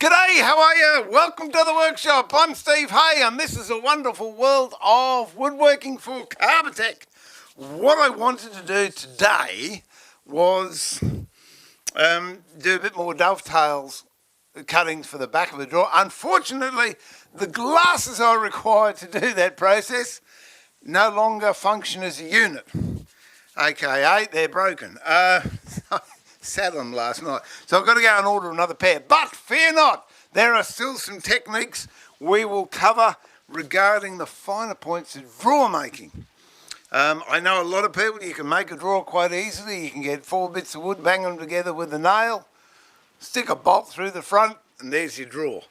G'day, how are you? Welcome to the workshop. I'm Steve Hay and this is a wonderful world of woodworking for Carbotech. What I wanted to do today was do a bit more dovetails cuttings for the back of the drawer. Unfortunately, the glasses I required to do that process no longer function as a unit, aka they're broken. Sat on them last night, so I've got to go and order another pair. But fear not, there are still some techniques we will cover regarding the finer points of drawer making. I know a lot of people, you can make a drawer quite easily. You can get 4 bits of wood, bang them together with a nail, stick a bolt through the front, and there's your drawer.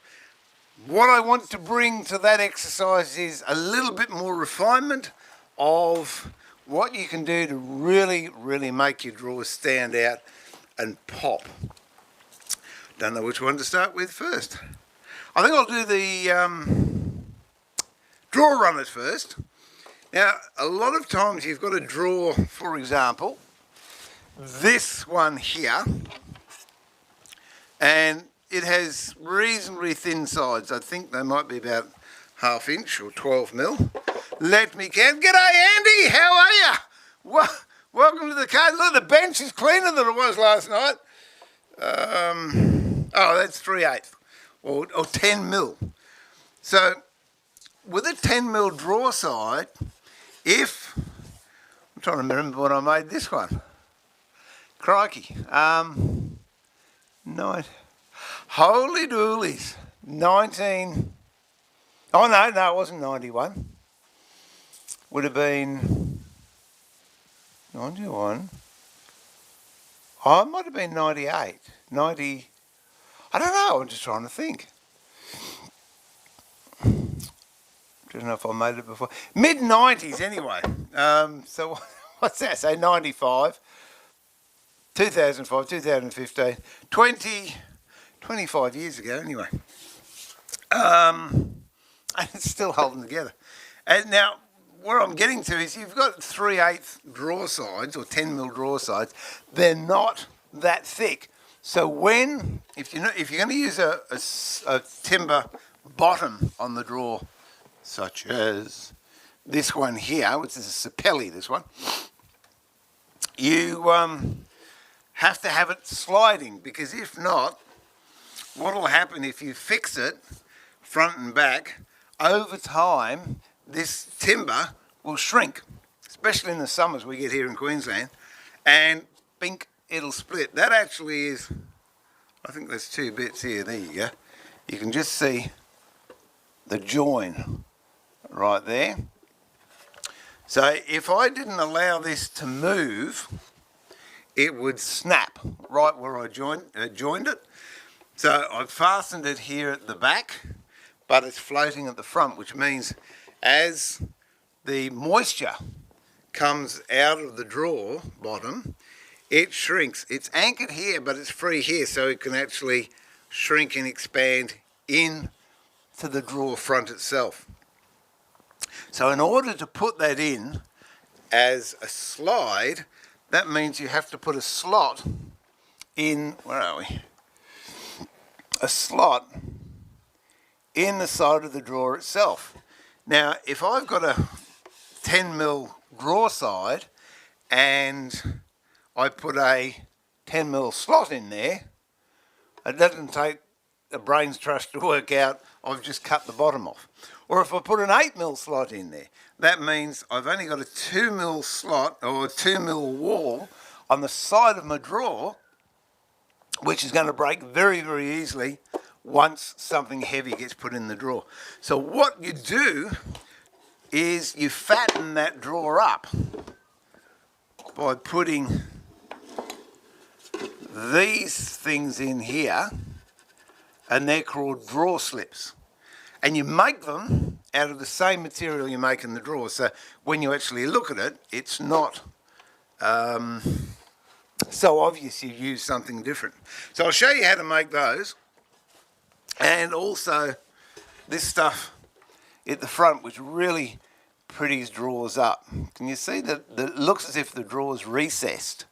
What I want to bring to that exercise is a little bit more refinement of what you can do to really make your drawers stand out and pop. Don't know which one to start with first. I think I'll do the drawer runners first. Now, a lot of times you've got a drawer, for example, this one here, and it has reasonably thin sides. I think they might be about 1/2 inch or 12 mil. Let me count. G'day, Andy, how are you? Welcome to the car. Look, the bench is cleaner than it was last night. Oh, that's 3/8 or 10 mil. So with a 10 mil drawer side, I'm trying to remember when I made this one. Crikey. Holy doolies. 19. Oh, no, it wasn't 91. Would have been 91. Oh, it might have been 98. 90. I don't know. I'm just trying to think. Don't know if I made it before. Mid-90s anyway. So what's that? Say 95, 2005, 2015, 25 years ago anyway. And it's still holding together. And now, what I'm getting to is you've got 3/8 drawer sides or 10 mil drawer sides. They're not that thick. So if you're going to use a timber bottom on the drawer, such as this one here, which is a Sapelli, this one, you have to have it sliding, because if not, what will happen if you fix it front and back, over time this timber will shrink, especially in the summers we get here in Queensland, and bink, it'll split. That actually is, I think there's 2 bits here, there you go. You can just see the join right there. So if I didn't allow this to move, it would snap right where I joined it. So I've fastened it here at the back, but it's floating at the front, which means as the moisture comes out of the drawer bottom, it shrinks. It's anchored here, but it's free here, so it can actually shrink and expand in to the drawer front itself. So in order to put that in as a slide, that means you have to put a slot in, where are we? A slot in the side of the drawer itself. Now, if I've got a 10 mil drawer side and I put a 10 mil slot in there, it doesn't take a brain's trust to work out I've just cut the bottom off. Or if I put an 8 mil slot in there, that means I've only got a 2 mil slot or a 2 mil wall on the side of my drawer, which is going to break very easily once something heavy gets put in the drawer. So what you do is you fatten that drawer up by putting these things in here, and they're called drawer slips. And you make them out of the same material you make in the drawer. So when you actually look at it, it's not so obvious you use something different. So I'll show you how to make those. And also this stuff at the front, which really pretties drawers up. Can you see that it looks as if the drawer's recessed?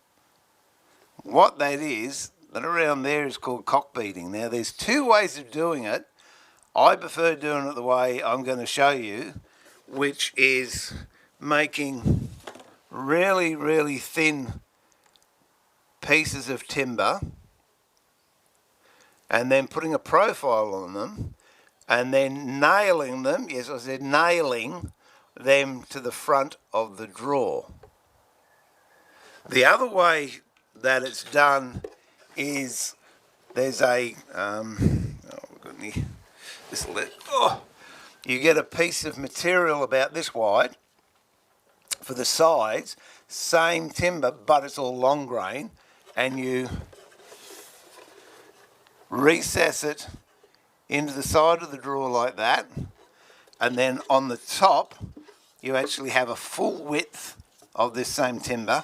What that is, that around there is called cock beading. Now there's two ways of doing it. I prefer doing it the way I'm going to show you, which is making really, really thin pieces of timber and then putting a profile on them and then nailing them, yes I said nailing them to the front of the drawer. The other way that it's done is there's a, you get a piece of material about this wide for the sides, same timber but it's all long grain, and you recess it into the side of the drawer like that, and then on the top you actually have a full width of this same timber,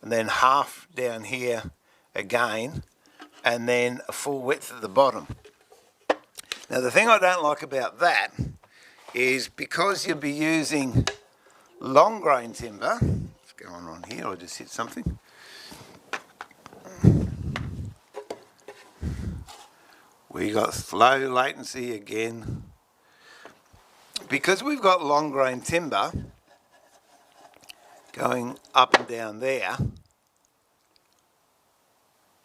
and then half down here again, and then a full width at the bottom. Now the thing I don't like about that is because you'll be using long grain timber, what's going on here, I just hit something. We got low latency again. Because we've got long grain timber going up and down there,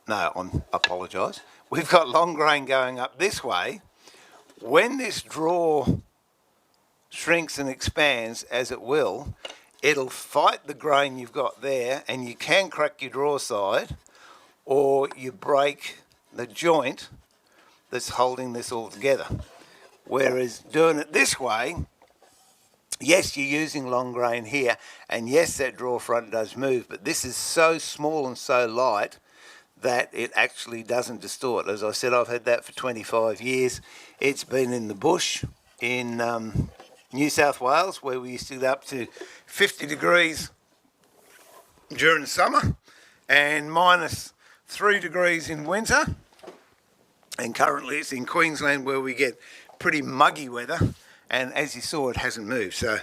no, I apologise. We've got long grain going up this way. When this drawer shrinks and expands, as it will, it'll fight the grain you've got there, and you can crack your drawer side, or you break the joint that's holding this all together. Whereas doing it this way, yes, you're using long grain here, and yes, that drawer front does move, but this is so small and so light that it actually doesn't distort. As I said, I've had that for 25 years. It's been in the bush in New South Wales, where we used to get up to 50 degrees during the summer and minus 3 degrees in winter. And currently it's in Queensland, where we get pretty muggy weather, and as you saw, it hasn't moved. So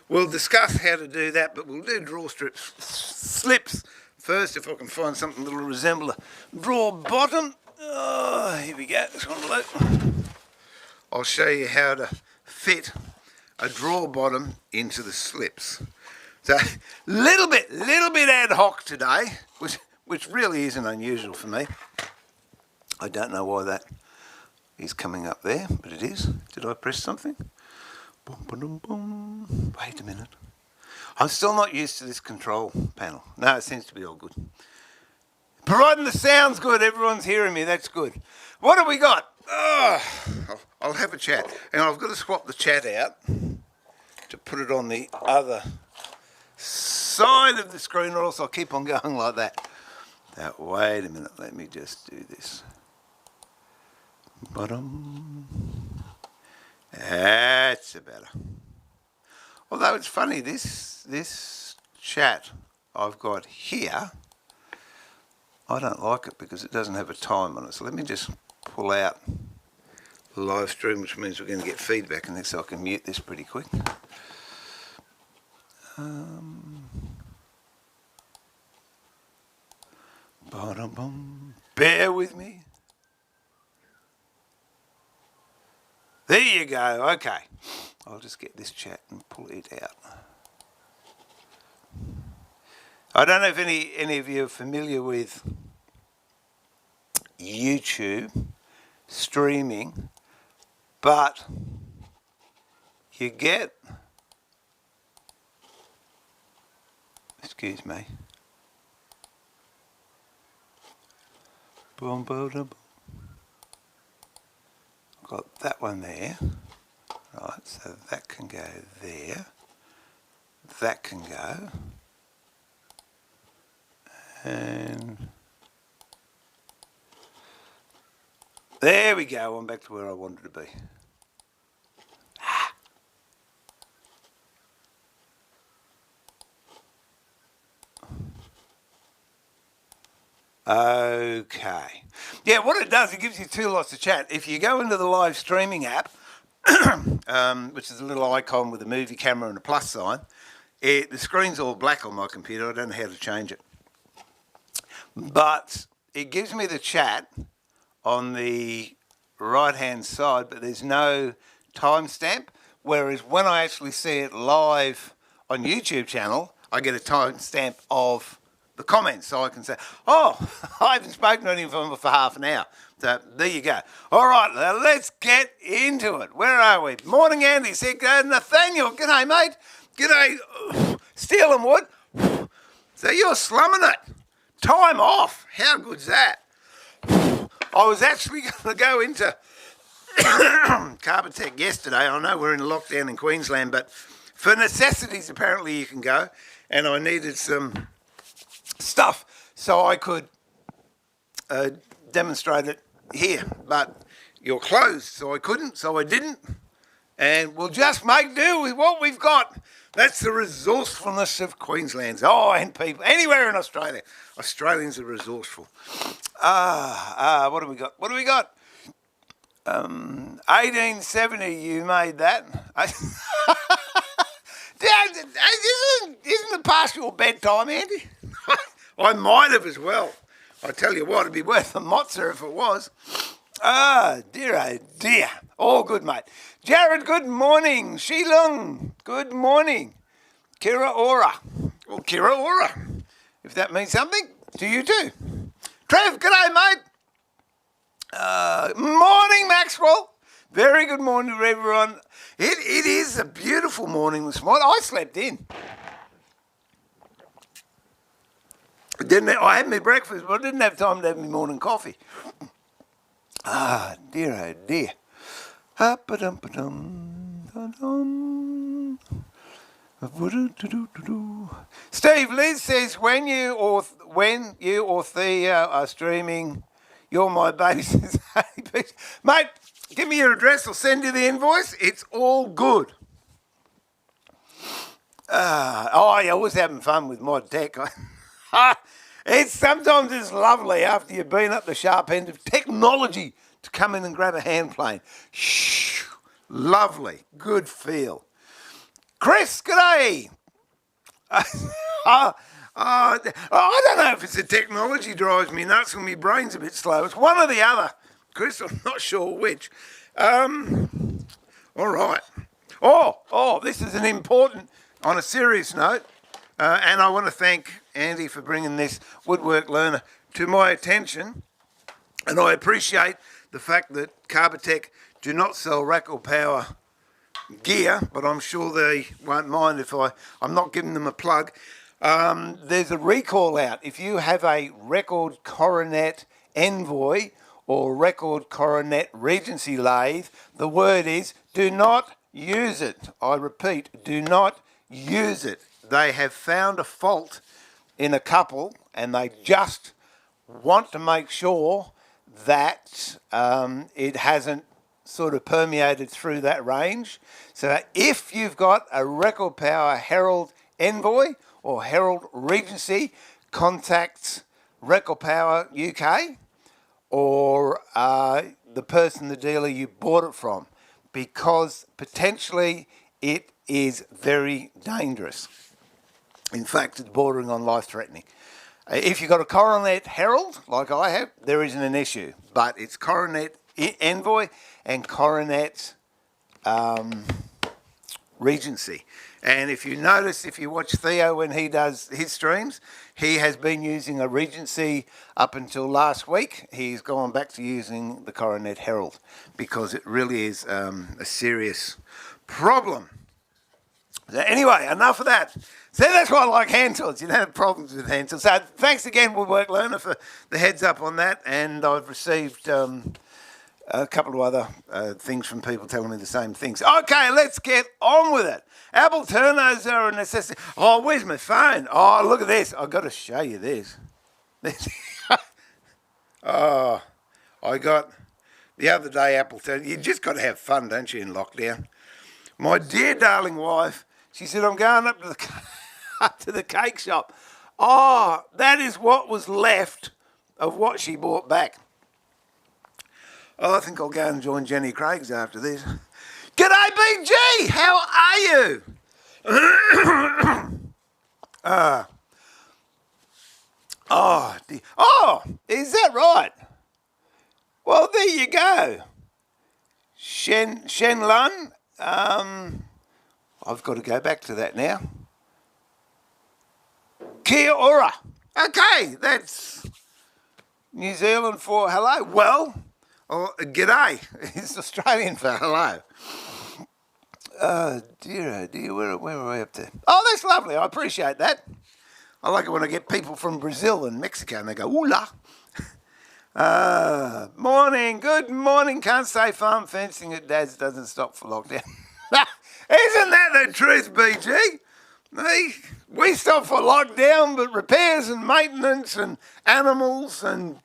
we'll discuss how to do that, but we'll do drawer slips first, if I can find something that will resemble a drawer bottom. Oh, here we go, this one will look. I'll show you how to fit a drawer bottom into the slips. So little bit ad hoc today, which really isn't unusual for me. I don't know why that is coming up there, but it is. Did I press something? Boom, boom, boom. Wait a minute. I'm still not used to this control panel. No, it seems to be all good. Providing the sound's good, everyone's hearing me, that's good. What have we got? Oh, I'll have a chat. And I've got to swap the chat out to put it on the other side of the screen, or else I'll keep on going like that. Now, wait a minute, let me just do this. Bottom. That's better. Although it's funny, this chat I've got here, I don't like it because it doesn't have a time on it. So let me just pull out the live stream, which means we're going to get feedback, and so I can mute this pretty quick. Bear with me. There you go, okay. I'll just get this chat and pull it out. I don't know if any of you are familiar with YouTube streaming, but you get, excuse me, boom, boom, boom. Got that one there, right, so that can go there, that can go, and there we go, I'm back to where I wanted to be. Okay. Yeah, what it does, it gives you two lots of chat. If you go into the live streaming app, which is a little icon with a movie camera and a plus sign, the screen's all black on my computer. I don't know how to change it. But it gives me the chat on the right-hand side, but there's no timestamp. Whereas when I actually see it live on YouTube channel, I get a timestamp of the comments, so I can say, oh, I haven't spoken to anyone for half an hour. So there you go. All right, now let's get into it. Where are we? Morning, Andy. Said, Nathaniel. G'day, mate. G'day, Steel and Wood. So you're slumming it. Time off. How good's that? I was actually going to go into Carbotech yesterday. I know we're in lockdown in Queensland, but for necessities, apparently you can go. And I needed some stuff so I could demonstrate it here. But you're closed, so I couldn't, so I didn't. And we'll just make do with what we've got. That's the resourcefulness of Queensland's. Oh, and people anywhere in Australia. Australians are resourceful. What do we got? What do we got? 1870, you made that. Dad, isn't it past your bedtime, Andy? I might have as well. I tell you what, it'd be worth a mozza if it was. Dear, oh dear. All good, mate. Jared, good morning. Shilung, good morning. Kira Ora. Well, Kira Ora, if that means something to you too. Trev, g'day, mate. Morning, Maxwell. Very good morning to everyone. It is a beautiful morning this morning. I slept in. I had my breakfast, but I didn't have time to have my morning coffee. Dear, oh dear. Steve, Liz says when you or Thea are streaming, you're my baby. Says, mate, give me your address. I'll send you the invoice. It's all good. Yeah, always having fun with mod tech. Sometimes it's lovely after you've been up the sharp end of technology to come in and grab a hand plane. Shh, lovely, good feel. Chris, g'day. I don't know if it's the technology drives me nuts or my brain's a bit slow. It's one or the other. Chris, I'm not sure which. All right. Oh, this is an important, on a serious note, and I want to thank Andy for bringing this woodwork learner to my attention. And I appreciate the fact that Carbotech do not sell Rackle Power gear, but I'm sure they won't mind if I'm not giving them a plug. There's a recall out. If you have a Record Coronet Envoy or Record Coronet Regency lathe, the word is do not use it. I repeat, do not use it. They have found a fault in a couple and they just want to make sure that it hasn't sort of permeated through that range. So if you've got a Record Power Herald Envoy or Herald Regency, contact Record Power UK or the dealer you bought it from, because potentially it is very dangerous. In fact, it's bordering on life-threatening. If you've got a Coronet Herald, like I have, there isn't an issue. But it's Coronet Envoy and Coronet Regency. And if you notice, if you watch Theo when he does his streams, he has been using a Regency up until last week. He's gone back to using the Coronet Herald because it really is a serious problem. So anyway, enough of that. So that's why I like hand tools. You don't have problems with hand tools. So thanks again, Woodwork Learner, for the heads up on that. And I've received a couple of other things from people telling me the same things. Okay, let's get on with it. Apple turnos are a necessity. Oh, where's my phone? Oh, look at this. I've got to show you this. Oh, I got the other day Apple turnos. You just got to have fun, don't you, in lockdown? My dear darling wife, she said, I'm going up to the cake shop. Oh, that is what was left of what she bought back. Oh, I think I'll go and join Jenny Craig's after this. G'day, BG! How are you? Oh, oh, is that right? Well, there you go. Shen Lun. I've got to go back to that now. Kia ora. Okay, that's New Zealand for hello. Well, or g'day. It's Australian for hello. Oh dear, where are we up to? Oh, that's lovely. I appreciate that. I like it when I get people from Brazil and Mexico and they go, ooh-la. Morning, good morning. Can't say farm fencing at Dad's doesn't stop for lockdown. Isn't that the truth, BG? We stop for lockdown, but repairs and maintenance and animals and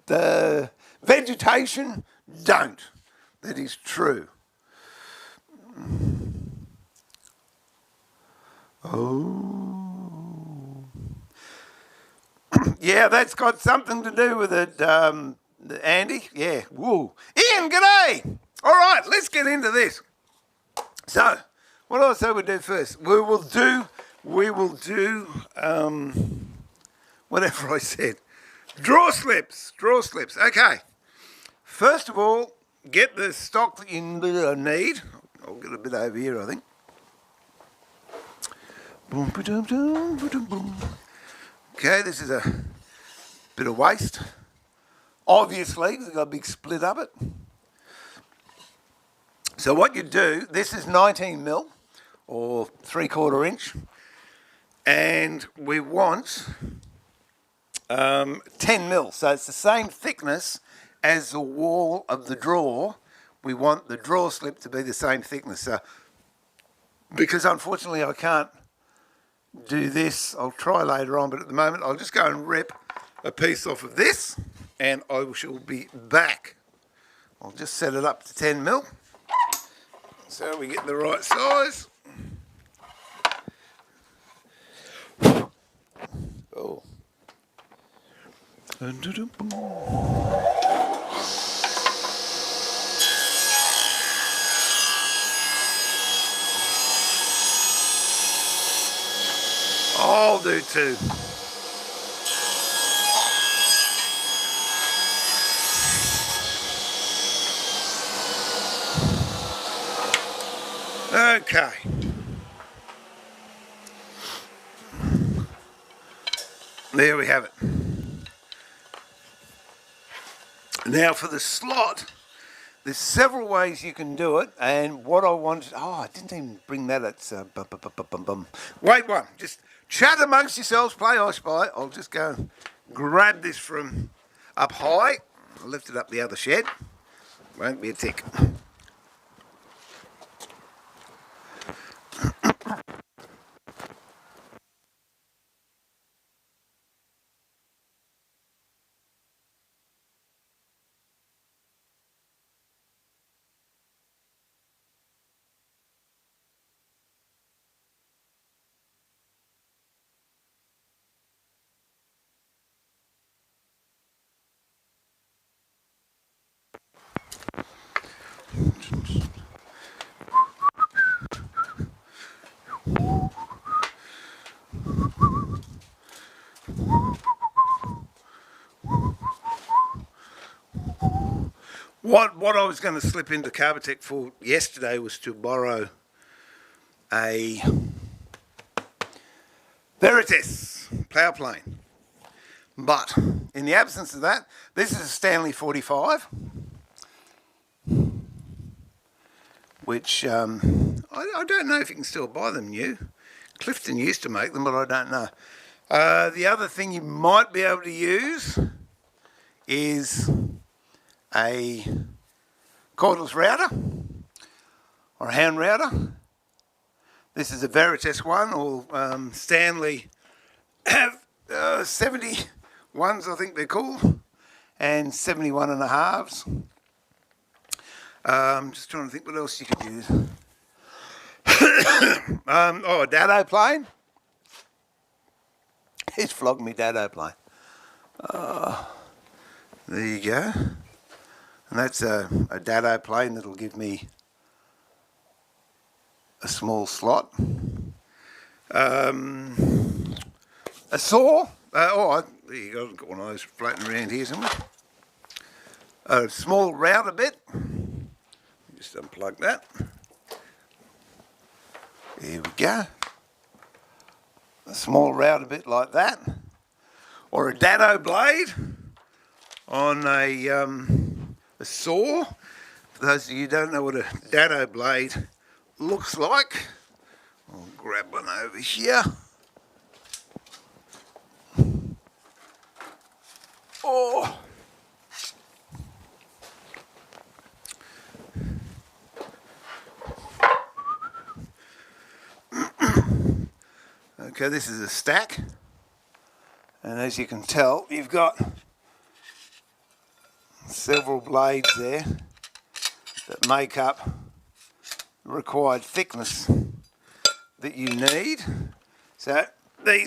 the vegetation don't. That is true. Oh. Yeah, that's got something to do with it, Andy. Yeah. Woo. Ian, g'day. All right, let's get into this. So, what did I say we'd do first? We will do, whatever I said. Draw slips. Okay. First of all, get the stock that you need. I'll get a bit over here, I think. Boom, ba-dum, dum, ba-dum, boom. Okay, this is a bit of waste. Obviously, because I've got a big split up it. So what you do, this is 19 mil or 3/4 inch, and we want 10 mil. So it's the same thickness as the wall of the drawer. We want the drawer slip to be the same thickness. So, because unfortunately I can't do this, I'll try later on, but at the moment I'll just go and rip a piece off of this and I shall be back. I'll just set it up to 10 mil so we get the right size. Oh. I'll do two. Okay. There we have it. Now for the slot, there's several ways you can do it, and what I wanted, I didn't even bring that, it's Wait one, just chat amongst yourselves, play I Spy. I'll just go and grab this from up high. I'll lift it up the other shed, won't be a tick. What I was going to slip into Carbotech for yesterday was to borrow a Veritas plough plane. But in the absence of that, this is a Stanley 45, which I don't know if you can still buy them new. Clifton used to make them, but I don't know. The other thing you might be able to use is a cordless router or a hand router. This is a Veritas one, or Stanley have 71s, I think they're called, and 71 and a halves. Just trying to think what else you could use. A dado plane. He's flogging me dado plane. There you go. And that's a dado plane that'll give me a small slot. A saw, there you go. I've got one of those floating around here somewhere. A small router bit. Just unplug that. There we go. A small router bit like that. Or a dado blade on a saw. For those of you who don't know what a dado blade looks like, I'll grab one over here. Oh. Okay, this is a stack, and as you can tell, you've got several blades there that make up the required thickness that you need. So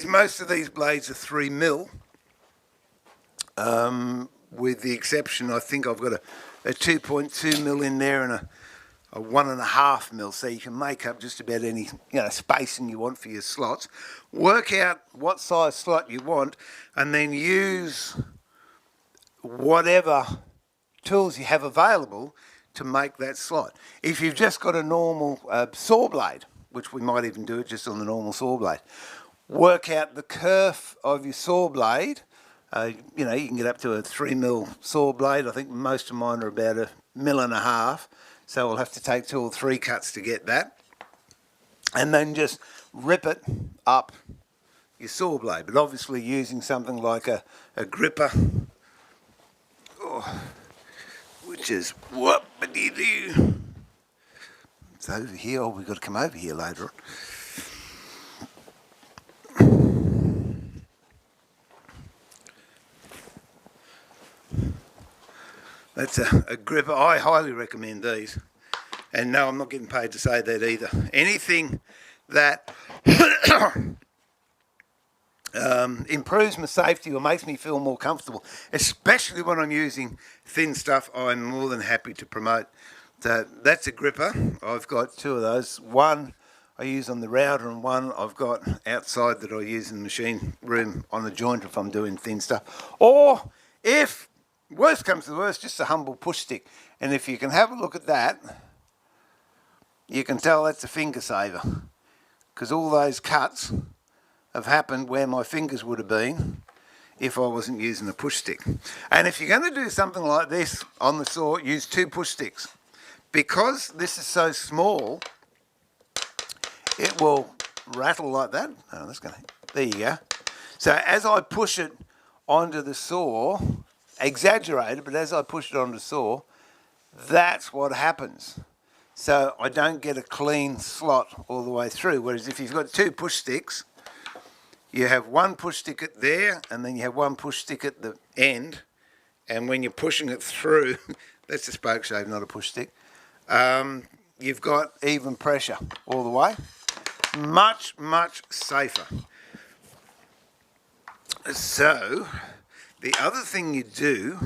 most of these blades are 3mm, with the exception, I think I've got a 2.2mm in there and a 1.5mm, so you can make up just about any spacing you want for your slots. Work out what size slot you want, and then use whatever tools you have available to make that slot. If you've just got a normal saw blade, which we might even do it just on the normal saw blade, work out the kerf of your saw blade. You can get up to a 3mm saw blade. I think most of mine are about 1.5 mm. So we'll have to take 2 or 3 cuts to get that. And then just rip it up your saw blade. But obviously using something like a gripper, which is what do you do? It's over here. Oh, we've got to come over here later on. That's a gripper. I highly recommend these. And no, I'm not getting paid to say that either. Anything that improves my safety or makes me feel more comfortable, especially when I'm using thin stuff, I'm more than happy to promote. So that's a gripper. I've got 2 of those. One I use on the router, and one I've got outside that I use in the machine room on the jointer if I'm doing thin stuff. Or if worst comes to worst, just a humble push stick. And if you can have a look at that, you can tell that's a finger saver, because all those cuts have happened where my fingers would have been if I wasn't using a push stick. And if you're going to do something like this on the saw, use 2 push sticks. Because this is so small, it will rattle like that. Oh, that's going to, there you go. So as I push it onto the saw, exaggerated, but as I push it onto the saw, that's what happens. So I don't get a clean slot all the way through. Whereas if you've got 2 push sticks, you have 1 push stick at there, and then you have 1 push stick at the end. And when you're pushing it through, that's a spoke shave, not a push stick, you've got even pressure all the way. Much, much safer. So the other thing you do,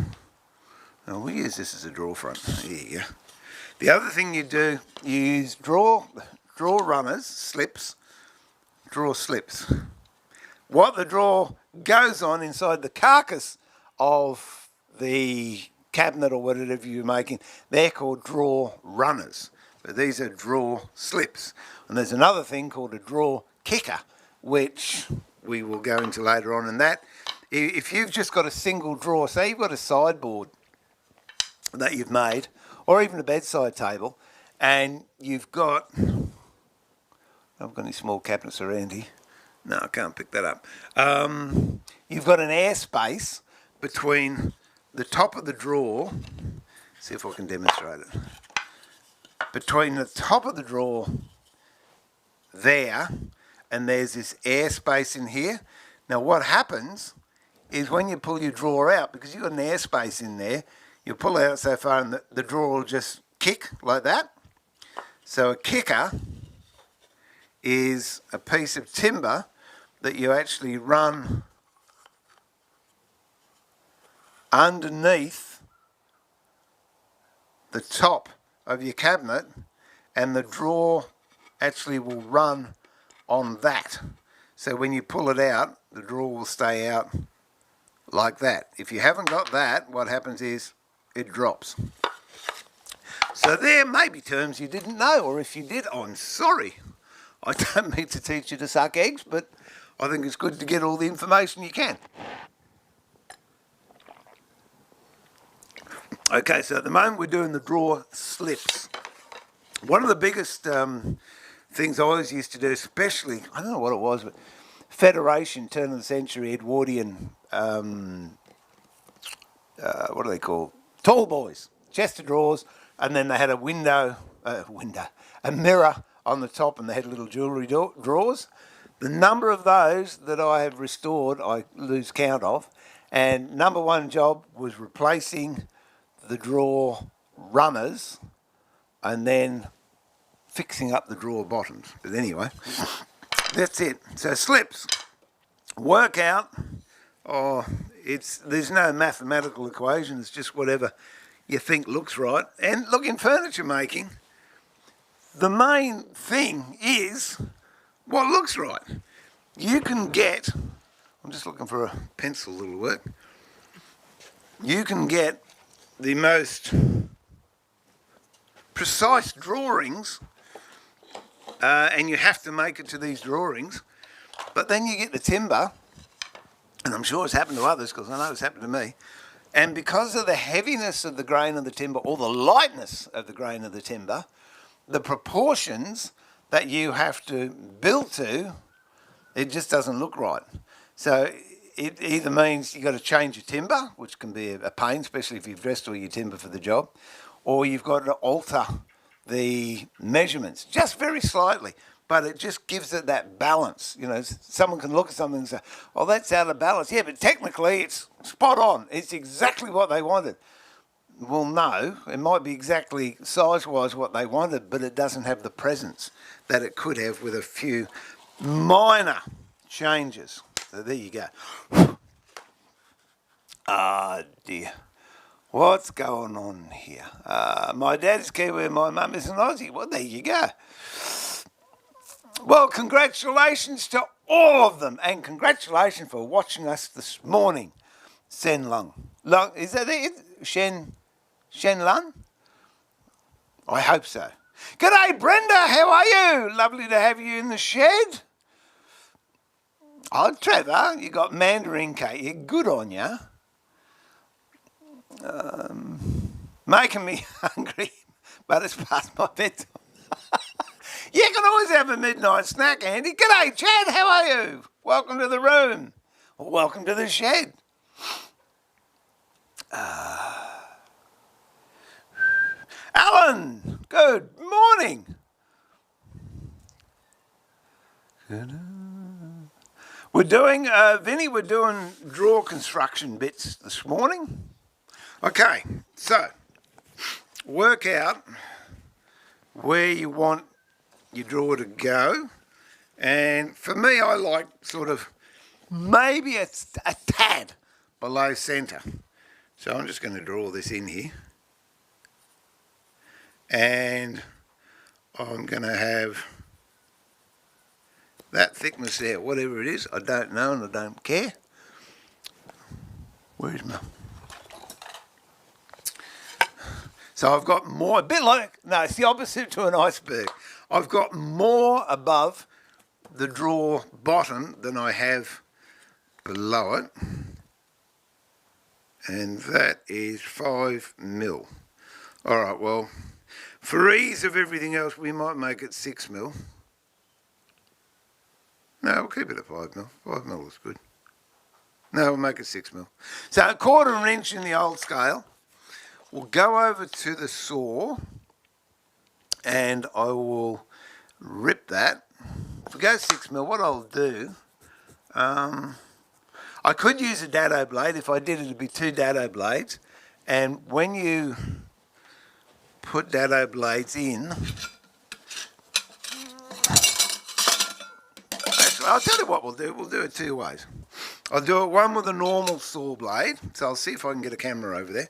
we use this as a draw front. There you go. The other thing you do, you use draw runners, slips, draw slips. What the draw goes on inside the carcass of the cabinet or whatever you're making, they're called draw runners. But these are draw slips. And there's another thing called a draw kicker, which we will go into later on. And that, if you've just got a single drawer, say you've got a sideboard that you've made, or even a bedside table, and you've got, I've got any small cabinets around here. No, I can't pick that up. You've got an airspace between the top of the drawer, see if I can demonstrate it, between the top of the drawer there, and there's this airspace in here. Now what happens is when you pull your drawer out, because you've got an airspace in there, you pull it out so far and the drawer will just kick like that. So a kicker is a piece of timber that you actually run underneath the top of your cabinet, and the drawer actually will run on that. so when you pull it out, the drawer will stay out like that. If you haven't got that, what happens is it drops. So there may be terms you didn't know, or if you did, I'm sorry. I don't mean to teach you to suck eggs, but I think it's good to get all the information you can. Okay, so at the moment we're doing the drawer slips. One of the biggest things I always used to do, especially, I don't know what it was, but Federation, turn of the century, Edwardian, what do they call? Tall boys, chest of drawers, and then they had a a mirror on the top, and they had little jewellery drawers. The number of those that I have restored, I lose count of, and number one job was replacing the drawer runners and then fixing up the drawer bottoms. But anyway, that's it. So slips, work out, there's no mathematical equation, it's just whatever you think looks right. And look, in furniture making, the main thing is what looks right. You can get, I'm just looking for a pencil that'll work, you can get the most precise drawings, and you have to make it to these drawings, but then you get the timber, and I'm sure it's happened to others because I know it's happened to me, and because of the heaviness of the grain of the timber or the lightness of the grain of the timber, the proportions that you have to build to, it just doesn't look right. So it either means you've got to change your timber, which can be a pain, especially if you've dressed all your timber for the job, or you've got to alter the measurements just very slightly, but it just gives it that balance. You know, someone can look at something and say, oh, that's out of balance. Yeah, but technically it's spot on. It's exactly what they wanted. Well, no, it might be exactly size-wise what they wanted, but it doesn't have the presence that it could have with a few minor changes. So there you go. Ah, dear. What's going on here? My dad's Kiwi and my mum is an Aussie. Well, there you go. Well, congratulations to all of them, and congratulations for watching us this morning. Sen Lung. Is that it? Shen Lun? I hope so. G'day, Brenda. How are you? Lovely to have you in the shed. Oh, Trevor, you got mandarin cake. Yeah, good on you. Making me hungry, but it's past my bedtime. You can always have a midnight snack, Andy. G'day, Chad. How are you? Welcome to the room. Or welcome to the shed. Alan, good morning. We're doing, Vinny, we're doing drawer construction bits this morning. Okay, so work out where you want your drawer to go. And for me, I like sort of maybe a tad below centre. So I'm just going to draw this in here. And I'm going to have that thickness there, whatever it is. I don't know and I don't care. Where's my... So I've got more, a bit like, no, it's the opposite to an iceberg. I've got more above the drawer bottom than I have below it. And that is 5 mil. All right, well, for ease of everything else, we might make it 6 mil. No, we'll keep it at 5 mil. 5 mil is good. No, we'll make it 6 mil. So 1/4 inch in the old scale. We'll go over to the saw and I will rip that. If we go 6 mil, what I'll do, I could use a dado blade. If I did, it'd be 2 dado blades. And when you put dado blades in, actually, I'll tell you what we'll do. We'll do it 2 ways. I'll do it one with a normal saw blade. So I'll see if I can get a camera over there.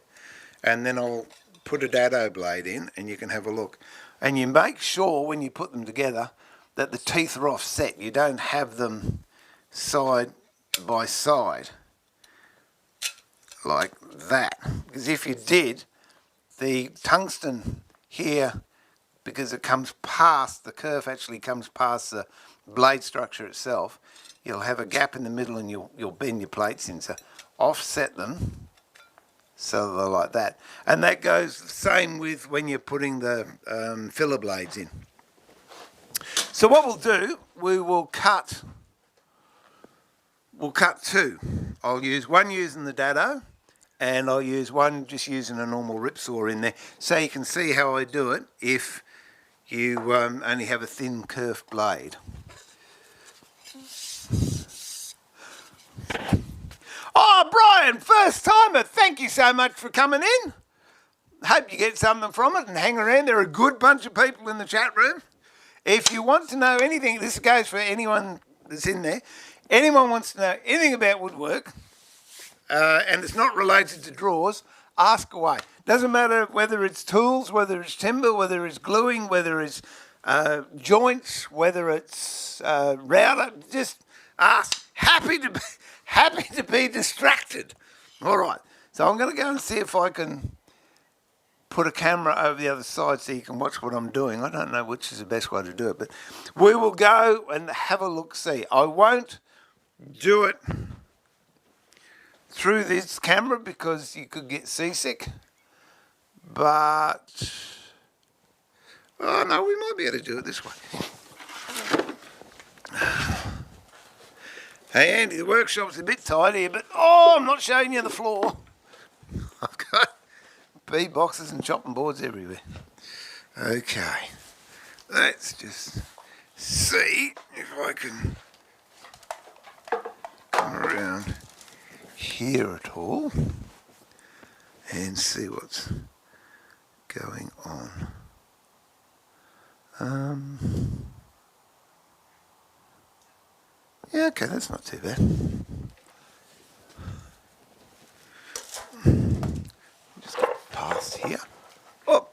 And then I'll put a dado blade in and you can have a look. And you make sure when you put them together that the teeth are offset. You don't have them side by side, like that. Because if you did, the tungsten here, because it comes past, the kerf actually comes past the blade structure itself, you'll have a gap in the middle and you'll bend your plates in. So offset them so they're like that. And that goes the same with when you're putting the filler blades in. So what we'll do, we'll cut two. I'll use one using the dado, and I'll use one just using a normal rip saw in there, so you can see how I do it if you only have a thin kerf blade. Oh, Brian, first timer, thank you so much for coming in. Hope you get something from it and hang around. There are a good bunch of people in the chat room. If you want to know anything, this goes for anyone that's in there, anyone wants to know anything about woodwork, and it's not related to drawers, ask away. Doesn't matter whether it's tools, whether it's timber, whether it's gluing, whether it's joints, whether it's router, just ask. Happy to be distracted. All right, so I'm going to go and see if I can put a camera over the other side so you can watch what I'm doing. I don't know which is the best way to do it, but we will go and have a look-see. I won't do it through this camera because you could get seasick, but oh no, we might be able to do it this way. Hey Andy, the workshop's a bit tidy, but oh, I'm not showing you the floor. I've got bead boxes and chopping boards everywhere. Okay, let's just see if I can come around here at all and see what's going on. Yeah, okay, that's not too bad. Just get past here. Oh.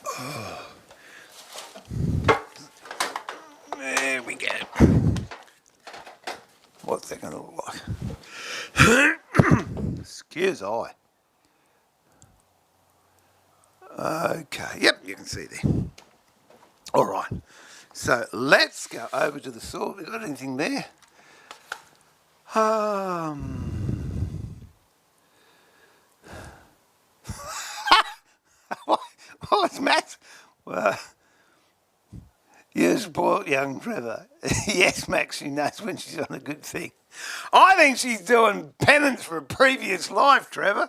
Oh. There we go. What's that going to look like? Excuse I. Okay, yep, you can see there. All right, so let's go over to the saw. Have we got anything there? Oh, it's Max. Well, you spoiled young Trevor. Yes, Max, she knows when she's on a good thing. I think she's doing penance for a previous life, Trevor.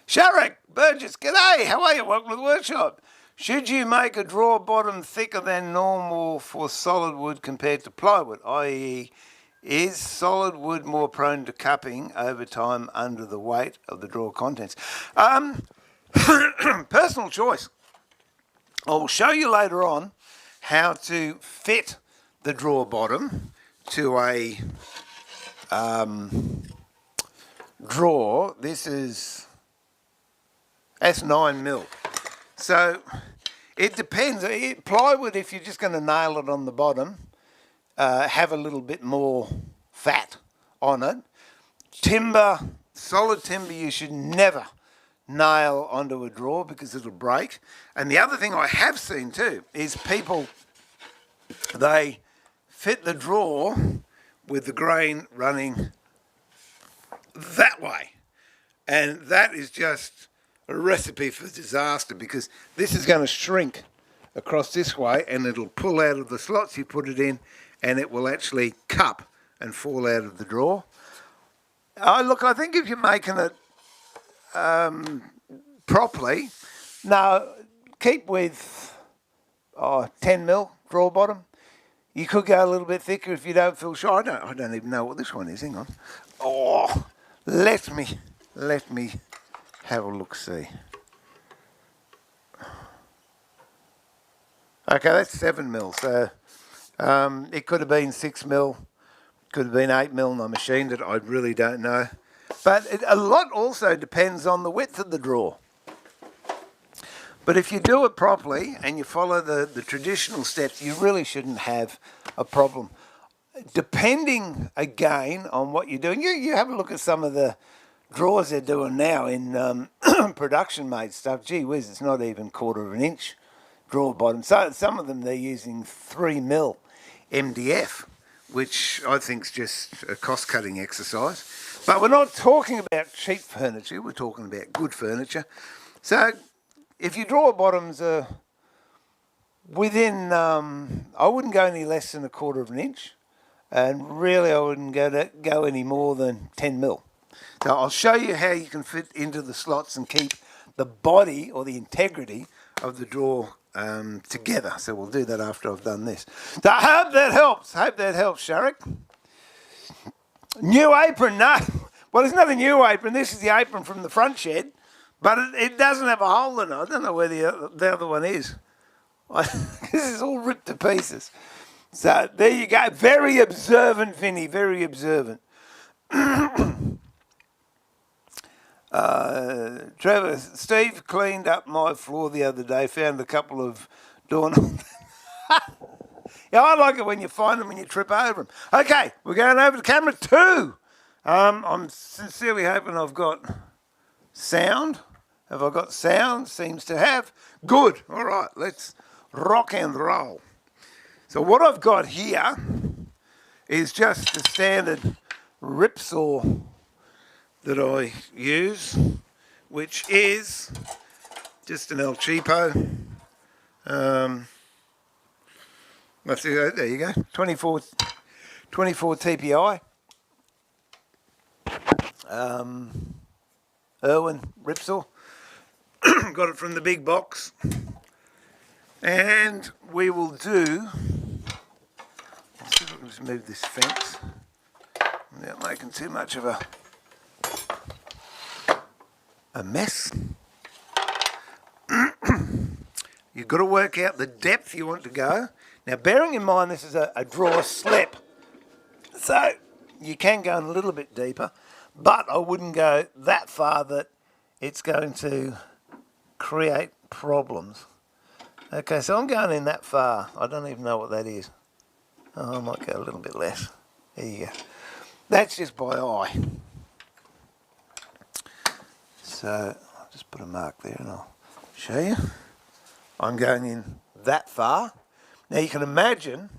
Sharek Burgess, g'day, how are you? Welcome to the workshop. Should you make a drawer bottom thicker than normal for solid wood compared to plywood, i.e. is solid wood more prone to cupping over time under the weight of the drawer contents? Personal choice. I'll show you later on how to fit the drawer bottom to a drawer. That's 9mm. So it depends. Plywood, if you're just going to nail it on the bottom, have a little bit more fat on it. Timber, solid timber, you should never nail onto a drawer because it'll break. And the other thing I have seen too is people, they fit the drawer with the grain running that way. And that is just a recipe for disaster because this is going to shrink across this way and it'll pull out of the slots you put it in and it will actually cup and fall out of the drawer. Look, I think if you're making it properly, now keep with 10mm drawer bottom. You could go a little bit thicker if you don't feel sure. I don't even know what this one is. Hang on. Oh, let me have a look, see. Okay, that's 7mm, so it could have been 6mm, could have been 8mm, and I machined it, I really don't know. But a lot also depends on the width of the drawer. But if you do it properly and you follow the traditional steps, you really shouldn't have a problem. Depending, again, on what you're doing, you have a look at some of the drawers they're doing now in production-made stuff. Gee whiz, it's not even 1/4 of an inch drawer bottom. So some of them they're using 3mm MDF, which I think is just a cost-cutting exercise. But we're not talking about cheap furniture, we're talking about good furniture. So if your drawer bottoms are within, I wouldn't go any less than 1/4 of an inch, and really I wouldn't go any more than 10mm. So I'll show you how you can fit into the slots and keep the body or the integrity of the drawer together. So we'll do that after I've done this. So I hope that helps. Sharek. New apron, no. Well, it's not a new apron. This is the apron from the front shed, but it doesn't have a hole in it. I don't know where the other one is. This is all ripped to pieces. So there you go. Very observant, Vinny. Very observant. Trevor, Steve cleaned up my floor the other day, found a couple of doorknobs. Yeah, I like it when you find them when you trip over them. Okay, we're going over to camera 2. I'm sincerely hoping I've got sound. Have I got sound? Seems to have. Good. All right, let's rock and roll. So what I've got here is just the standard ripsaw that I use, which is just an El Cheapo. There you go, 24 TPI. Irwin ripsaw. Got it from the big box. And we will do, let's see if I can just move this fence without making too much of a mess. You've got to work out the depth you want to go. Now, bearing in mind this is a drawer slip, so you can go in a little bit deeper, but I wouldn't go that far that it's going to create problems. Okay, so I'm going in that far. I don't even know what that is. Oh, I might go a little bit less. There you go. That's just by eye. So I'll just put a mark there and I'll show you. I'm going in that far. Now you can imagine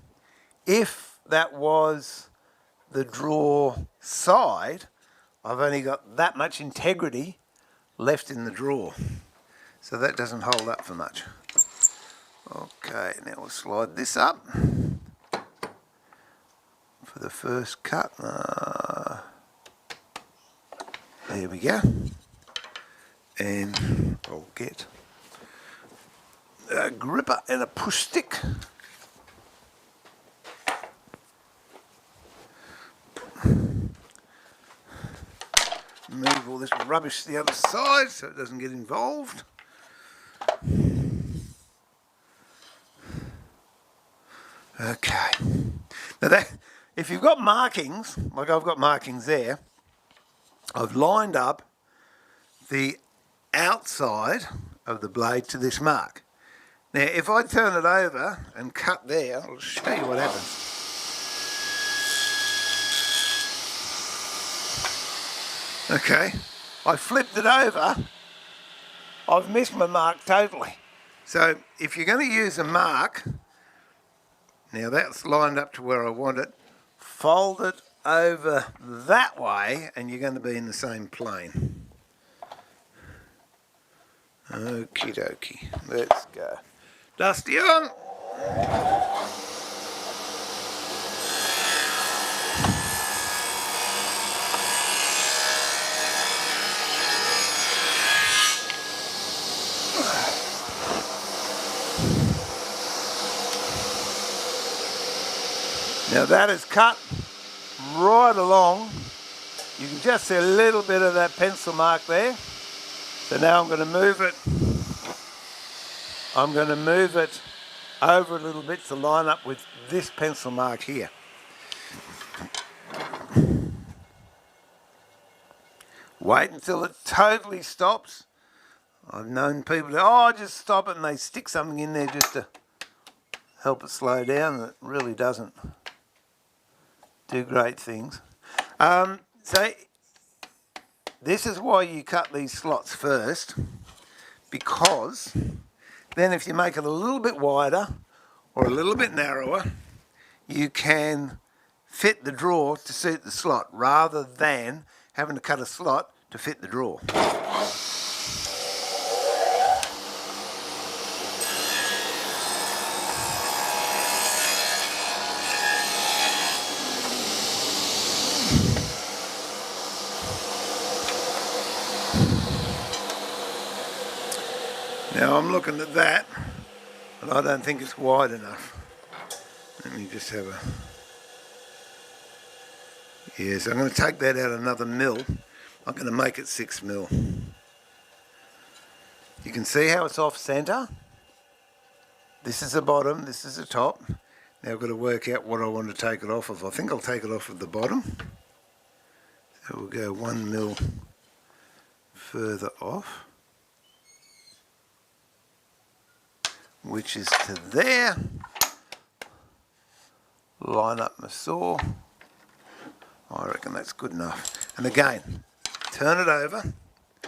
if that was the drawer side, I've only got that much integrity left in the drawer. So that doesn't hold up for much. Okay, now we'll slide this up for the first cut. There we go. And I'll get a gripper and a push stick. Move all this rubbish to the other side so it doesn't get involved. Okay. Now that, if you've got markings, like I've got markings there, I've lined up the outside of the blade to this mark. Now if I turn it over and cut there, I'll show you what happens. Okay, I flipped it over, I've missed my mark totally. So if you're going to use a mark, now that's lined up to where I want it, fold it over that way and you're going to be in the same plane. Okie dokie, let's go. Dusty on! Now that is cut right along. You can just see a little bit of that pencil mark there. So now I'm going to move it. I'm going to move it over a little bit to line up with this pencil mark here. Wait until it totally stops. I've known people to, oh, just stop it, and they stick something in there just to help it slow down, and it really doesn't do great things. So this is why you cut these slots first, because then if you make it a little bit wider or a little bit narrower, you can fit the drawer to suit the slot rather than having to cut a slot to fit the drawer. Now I'm looking at that, but I don't think it's wide enough. Let me just have a... Yeah, so I'm going to take that out another mil. I'm going to make it 6 mil. You can see how it's off centre. This is the bottom, this is the top. Now I've got to work out what I want to take it off of. I think I'll take it off of the bottom. So we'll go 1 mil further off, which is to there. Line up my saw. I reckon that's good enough. And again, turn it over.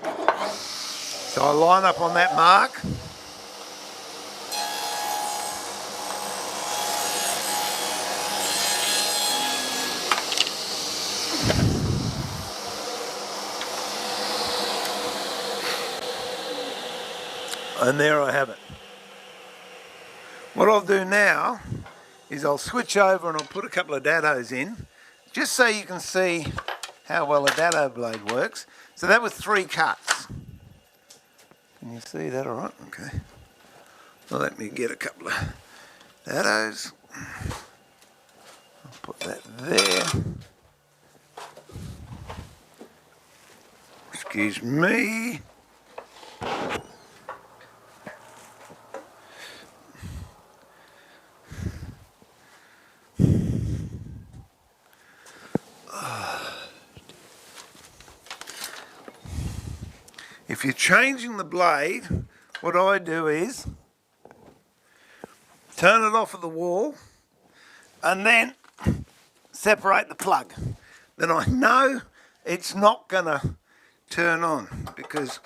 So I line up on that mark. And there I have it. What I'll do now is I'll switch over and I'll put a couple of dados in, just so you can see how well a dado blade works. So that was 3 cuts. Can you see that all right? Okay. Well, let me get a couple of dados. I'll put that there. Excuse me. If you're changing the blade, what I do is turn it off at the wall and then separate the plug. Then I know it's not going to turn on, because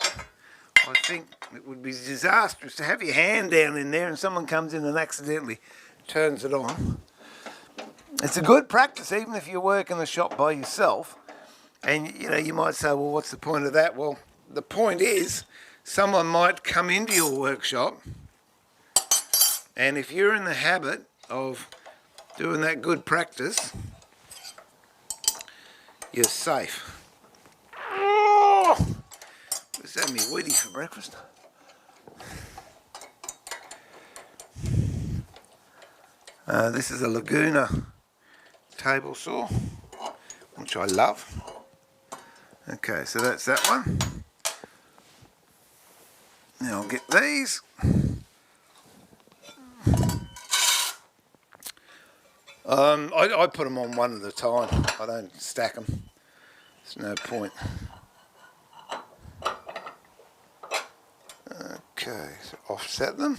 I think it would be disastrous to have your hand down in there and someone comes in and accidentally turns it on. It's a good practice even if you work in the shop by yourself, and you might say, well, what's the point of that? Well, the point is, someone might come into your workshop, and if you're in the habit of doing that good practice, you're safe. Oh! Just had me Wheaties for breakfast. This is a Laguna table saw, which I love. Okay, so that's that one. Now I'll get these. I put them on one at a time. I don't stack them. There's no point. Okay, so offset them.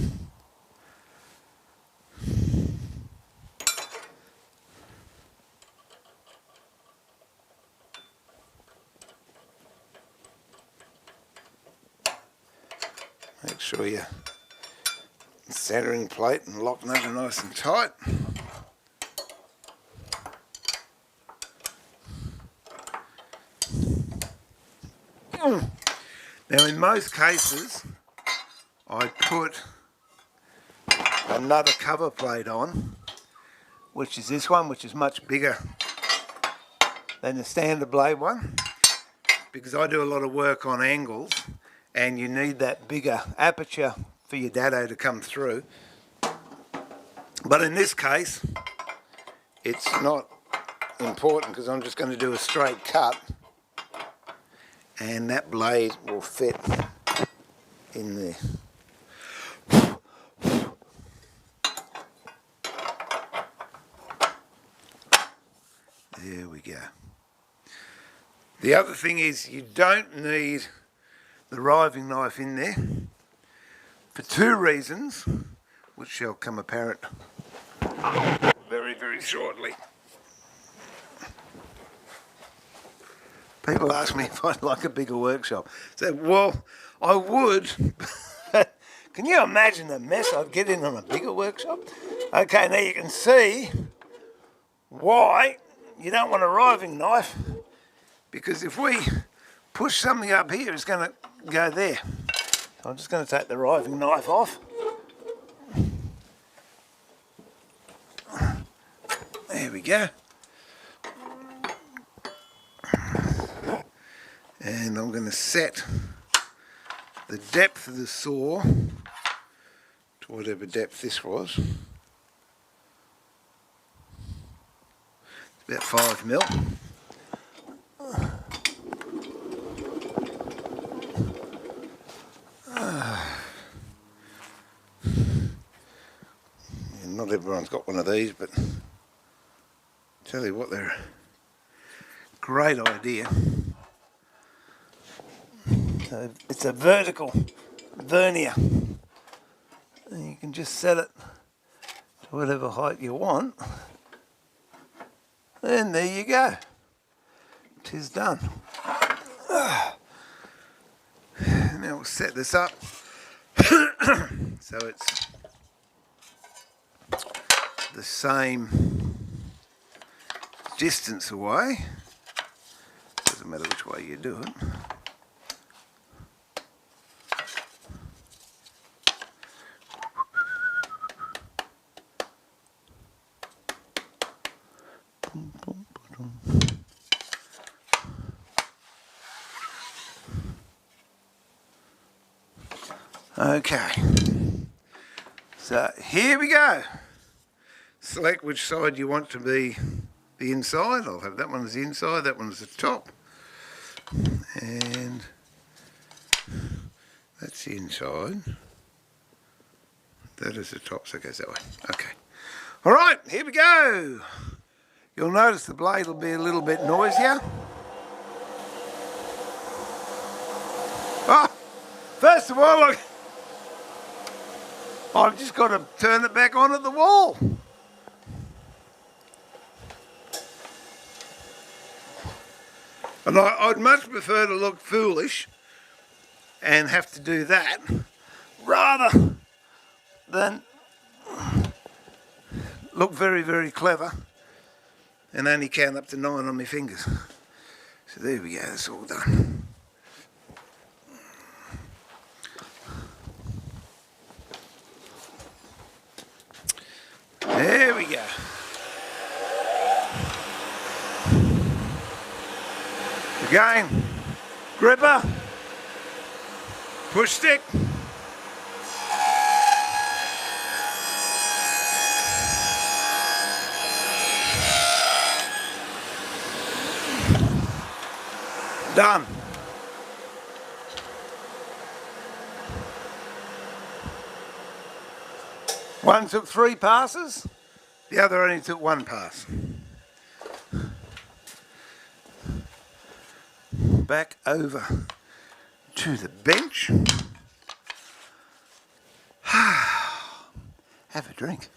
Make sure your centering plate and lock nut are nice and tight. Now in most cases I put another cover plate on, which is this one, which is much bigger than the standard blade one, because I do a lot of work on angles and you need that bigger aperture for your dado to come through. But in this case it's not important, because I'm just going to do a straight cut and that blade will fit in there. There we go. The other thing is, you don't need the riving knife in there for two reasons, which shall come apparent very, very shortly. People ask me if I'd like a bigger workshop. So, well, I would. Can you imagine the mess I'd get in on a bigger workshop? Okay, now you can see why you don't want a riving knife, because if we push something up here, it's going to go there. So I'm just going to take the riving knife off. There we go. And I'm going to set the depth of the saw to whatever depth this was. It's about 5 mil. Not everyone's got one of these, but tell you what, they're a great idea. So it's a vertical vernier, and you can just set it to whatever height you want, and there you go, 'tis done. Now we'll set this up so it's the same distance away. Doesn't matter which way you do it. Okay, so here we go. Select which side you want to be the inside. I'll have that one as the inside, that one as the top. And that's the inside. That is the top, so it goes that way. Okay. All right, here we go. You'll notice the blade will be a little bit noisier. Oh, first of all, look, I've just got to turn it back on at the wall. And I'd much prefer to look foolish and have to do that rather than look very, very clever and only count up to 9 on my fingers. So there we go, that's all done. There we go. Again, gripper, push stick. Done. One took 3 passes, the other only took 1 pass. Back over to the bench. Have a drink.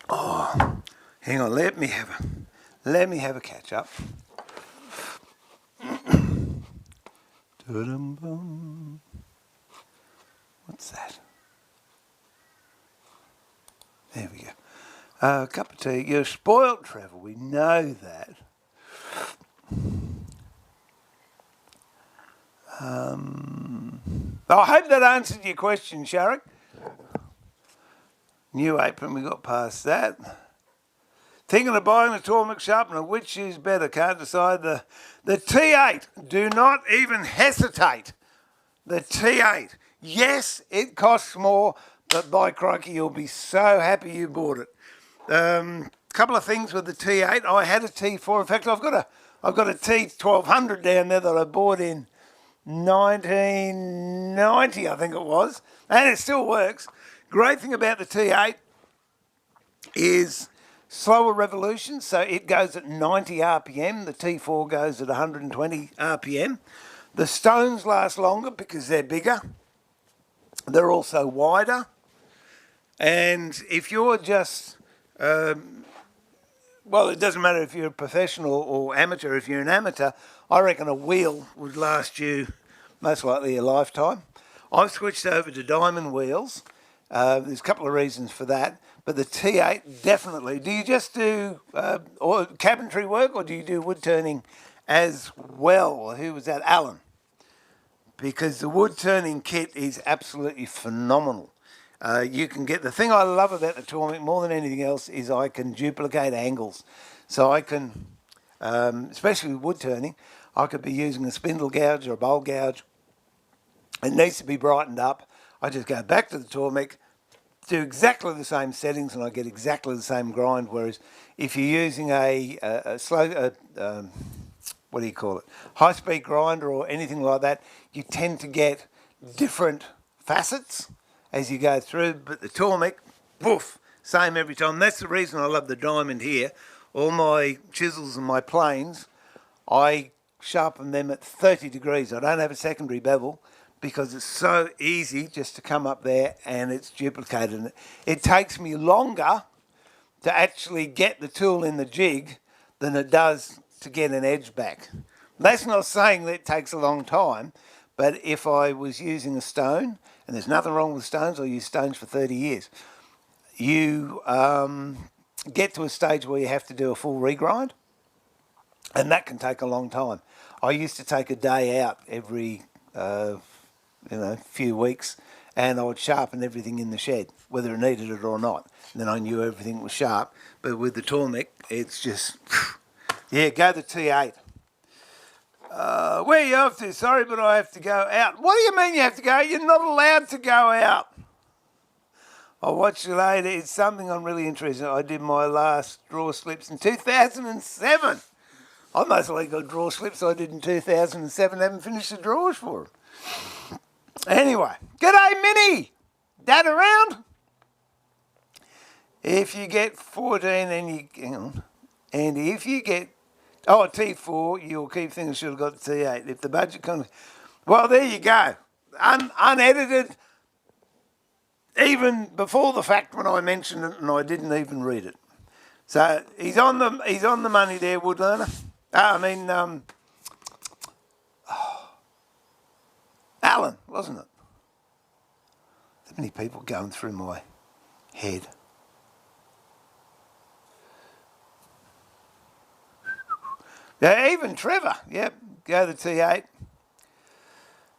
Oh, hang on, let me have a catch up. What's that? There we go. A cup of tea. You're spoilt, Trevor. We know that. I hope that answered your question, Sharrock. New apron, we got past that. Thinking of buying a Tormek sharpener, which is better? Can't decide. The T8. Do not even hesitate. The T8. Yes, it costs more, but by crikey, you'll be so happy you bought it. Couple of things with the T8. I had a T4. In fact, I've got a T1200 down there that I bought in 1990, I think it was, and it still works. Great thing about the T8 is slower revolutions, so it goes at 90 RPM. The T4 goes at 120 RPM. The stones last longer because they're bigger. They're also wider. And if you're just, well, it doesn't matter if you're a professional or amateur. If you're an amateur, I reckon a wheel would last you most likely a lifetime. I've switched over to diamond wheels. There's a couple of reasons for that. But the T8 definitely. Do you just do or cabinetry work, or do you do wood turning as well? Who was that? Alan. Because the wood turning kit is absolutely phenomenal. You can get, the thing I love about the Tormek more than anything else is I can duplicate angles. So I can, especially with wood turning, I could be using a spindle gouge or a bowl gouge. It needs to be brightened up. I just go back to the Tormek, do exactly the same settings, and I get exactly the same grind. Whereas if you're using a slow, what do you call it, high-speed grinder or anything like that, you tend to get different facets as you go through. But the Tormek, poof, same every time. That's the reason I love the diamond here. All my chisels and my planes, I sharpen them at 30 degrees. I don't have a secondary bevel, because it's so easy just to come up there and it's duplicated. It takes me longer to actually get the tool in the jig than it does to get an edge back. That's not saying that it takes a long time, but if I was using a stone, and there's nothing wrong with stones, I use stones for 30 years, you get to a stage where you have to do a full regrind, and that can take a long time. I used to take a day out every few weeks, and I would sharpen everything in the shed, whether it needed it or not. And then I knew everything was sharp. But with the Tormek, it's just, yeah, go the T8. Where are you off to? Sorry, but I have to go out. What do you mean you have to go? You're not allowed to go out. I'll watch you later. It's something I'm really interested in. I did my last draw slips in 2007. I most likely got draw slips I did in 2007. Haven't finished the drawers for them. Anyway, g'day Minnie! Dad around? If you get 14 and you, hang on, Andy, if you get, oh, T4, you'll keep thinking should have got the T8. If the budget comes, well, there you go. Unedited, even before the fact when I mentioned it and I didn't even read it. So he's on the money there, Woodlearner. Alan, wasn't it? That many people going through my head. Yeah, even Trevor. Yep, go the T8.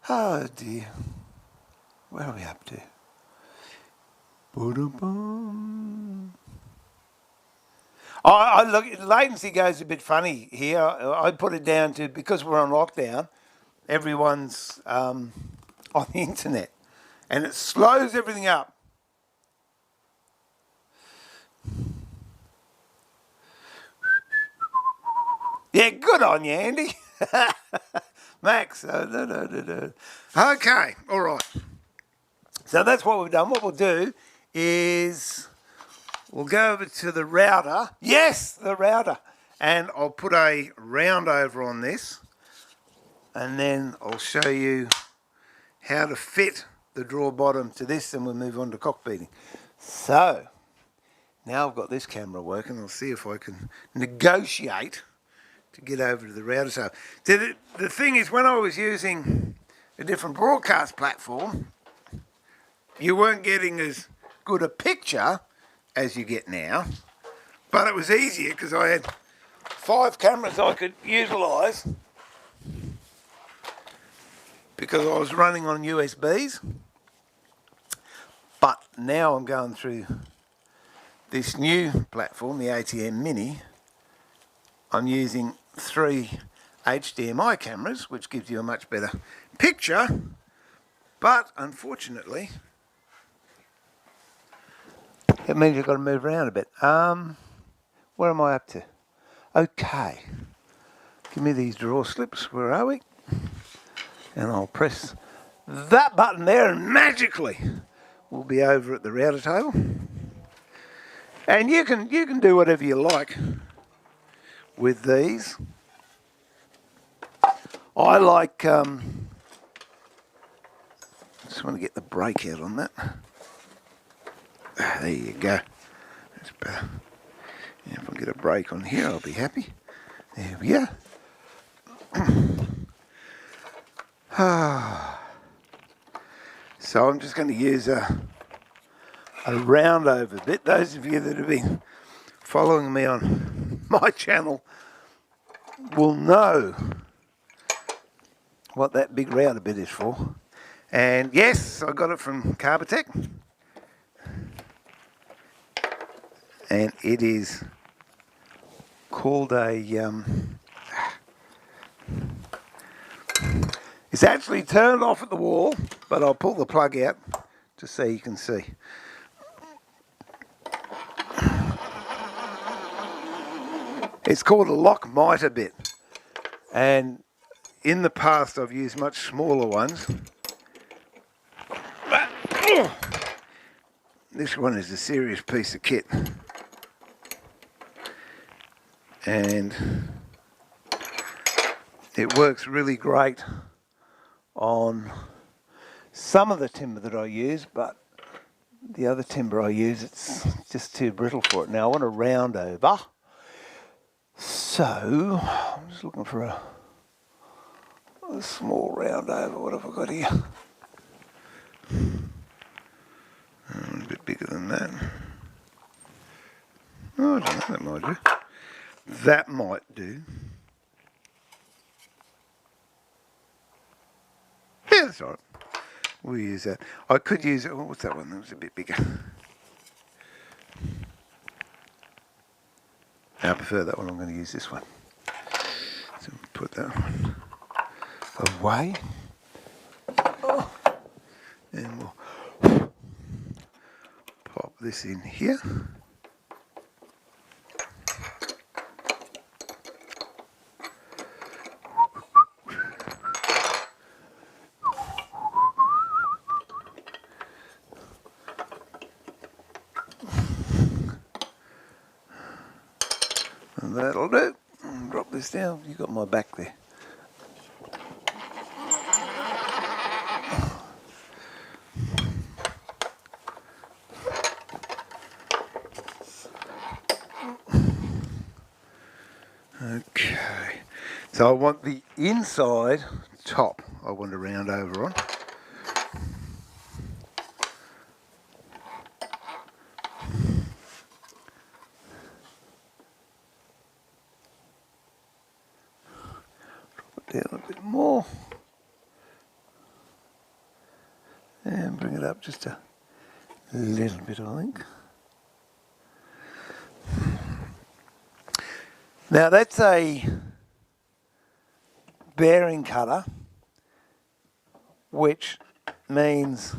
Oh dear. Where are we up to? I look, latency goes a bit funny here. I put it down to, because we're on lockdown, everyone's on the internet, and it slows everything up. Yeah, good on you, Andy. Max. Okay, all right. So that's what we've done. What we'll do is we'll go over to the router. Yes, the router. And I'll put a round over on this, and then I'll show you how to fit the draw bottom to this, and we'll move on to cock beading. So now I've got this camera working. I'll see if I can negotiate to get over to the router. So the thing is, when I was using a different broadcast platform, you weren't getting as good a picture as you get now, but it was easier because I had 5 cameras I could utilise because I was running on USBs. But now I'm going through this new platform, the ATM Mini. I'm using 3 HDMI cameras, which gives you a much better picture, but unfortunately it means you've got to move around a bit. Where am I up to? Okay, give me these draw slips. Where are we? And I'll press that button there, and magically we'll be over at the router table. And you can do whatever you like with these. I like, just want to get the brake out on that. There you go. That's better. Yeah, if I get a brake on here, I'll be happy. There we go. So I'm just going to use a round over bit. Those of you that have been following me on my channel will know what that big router bit is for. And yes, I got it from Carbotech. And it is called a... it's actually turned off at the wall, but I'll pull the plug out just so you can see. It's called a lock mitre bit. And in the past I've used much smaller ones. But, this one is a serious piece of kit. And it works really great on some of the timber that I use, but the other timber I use, it's just too brittle for it. Now I want a round over, so I'm just looking for a small round over. What have I got here? A bit bigger than that. Oh, I don't know, that might do. That might do. Yeah, that's all right. We'll use that. I could use it. What's that one? That was a bit bigger. I prefer that one. I'm going to use this one. So put that one away. Oh. And we'll pop this in here. And that'll do. Drop this down. You got my back there. Okay. So I want the inside top. I want to round over on. Down a bit more and bring it up just a little bit, I think. Now that's a bearing cutter, which means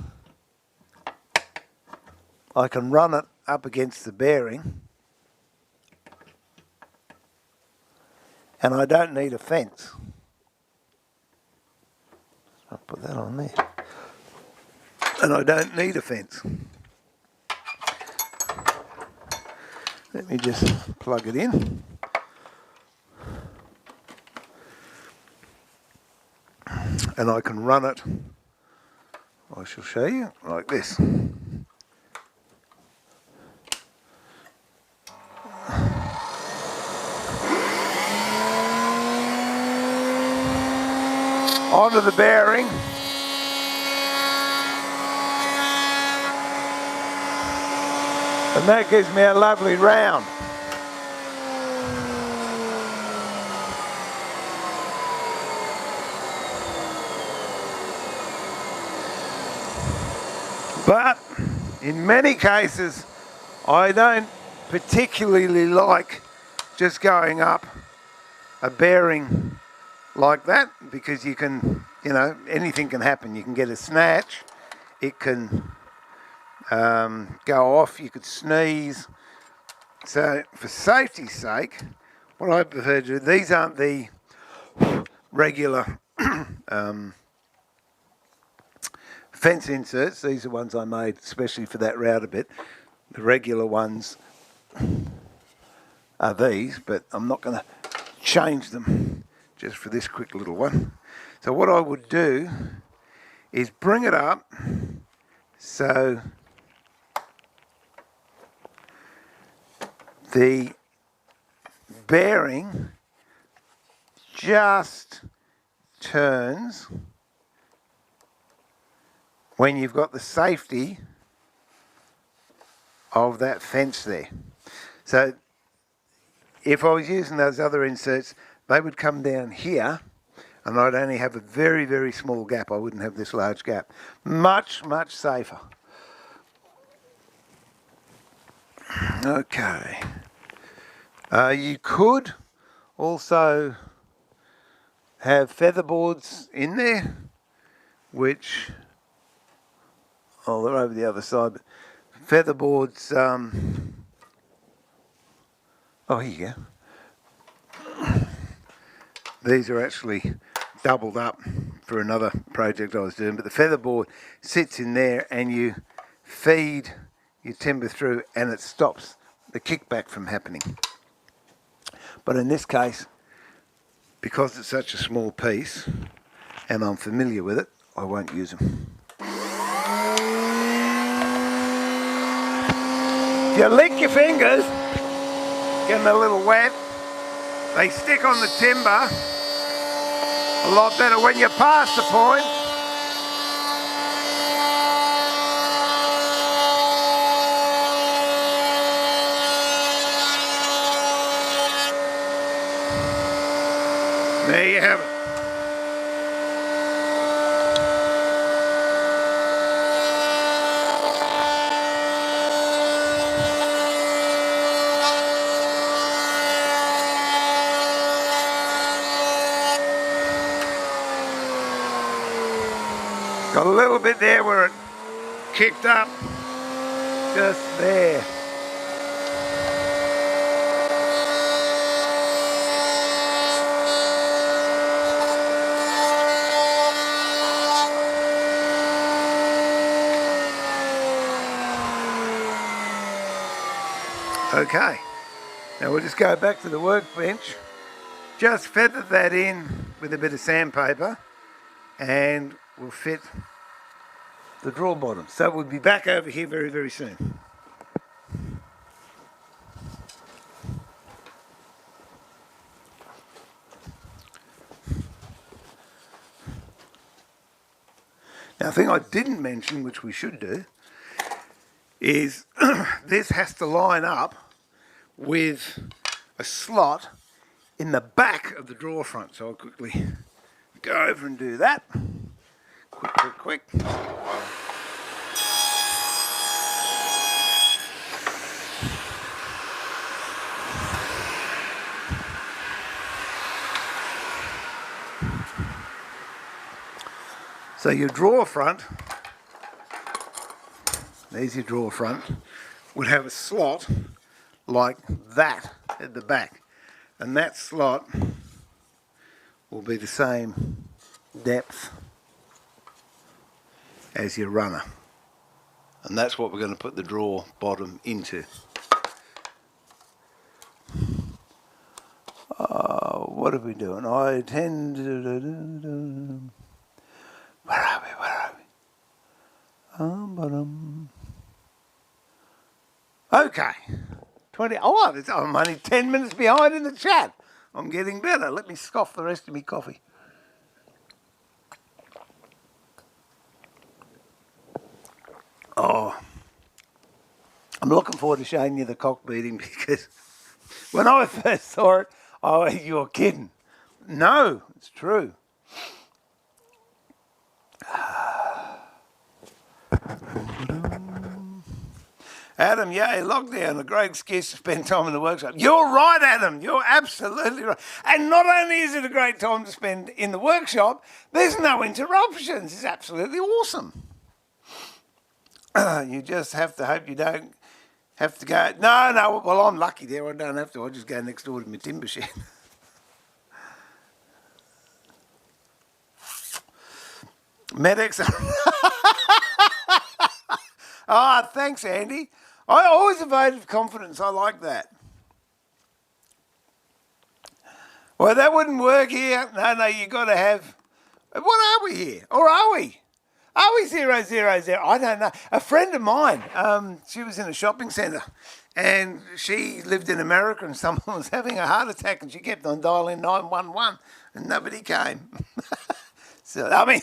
I can run it up against the bearing and I don't need a fence. I'll put that on there. And I don't need a fence. Let me just plug it in. And I can run it, I shall show you, like this. Onto the bearing. And that gives me a lovely round. But in many cases, I don't particularly like just going up a bearing like that, because you can, you know, anything can happen. You can get a snatch, it can go off, you could sneeze. So for safety's sake, what I prefer to do, these aren't the regular fence inserts, these are ones I made especially for that router bit. The regular ones are these, but I'm not going to change them just for this quick little one. So what I would do is bring it up so the bearing just turns when you've got the safety of that fence there. So if I was using those other inserts, they would come down here and I'd only have a very, very small gap. I wouldn't have this large gap. Much, much safer. Okay. You could also have feather boards in there, which, oh, they're over the other side, but feather boards, oh, here you go. These are actually doubled up for another project I was doing, but the feather board sits in there and you feed your timber through and it stops the kickback from happening. But in this case, because it's such a small piece and I'm familiar with it, I won't use them. If you lick your fingers, get them a little wet, they stick on the timber a lot better when you're past the point. There you have it. Got a little bit there where it kicked up, just there. Okay, now we'll just go back to the workbench, just feather that in with a bit of sandpaper and we'll fit the drawer bottom. So we'll be back over here very, very soon. Now, the thing I didn't mention, which we should do, is this has to line up with a slot in the back of the drawer front. So I'll quickly go over and do that. Quick, quick, quick. So your drawer front, there's your drawer front, would have a slot like that at the back. And that slot will be the same depth as your runner. And that's what we're going to put the drawer bottom into. What are we doing? I tend to... Where are we? Okay. 20. Oh, I'm only 10 minutes behind in the chat. I'm getting better. Let me scoff the rest of me coffee. Oh, I'm looking forward to showing you the cock beading because when I first saw it, oh, you're kidding. No, it's true. Adam, yay, lockdown, a great excuse to spend time in the workshop. You're right, Adam, you're absolutely right. And not only is it a great time to spend in the workshop, there's no interruptions. It's absolutely awesome. You just have to hope you don't have to go, no, well, I'm lucky there, I don't have to, I just go next door to my timber shed. Medics. Oh, thanks, Andy. I always a vote of confidence. I like that. Well, that wouldn't work here. No, you got to have... What are we here? Or are we? Are we 000? I don't know. A friend of mine, she was in a shopping centre and she lived in America and someone was having a heart attack and she kept on dialing 911 and nobody came. So, I mean,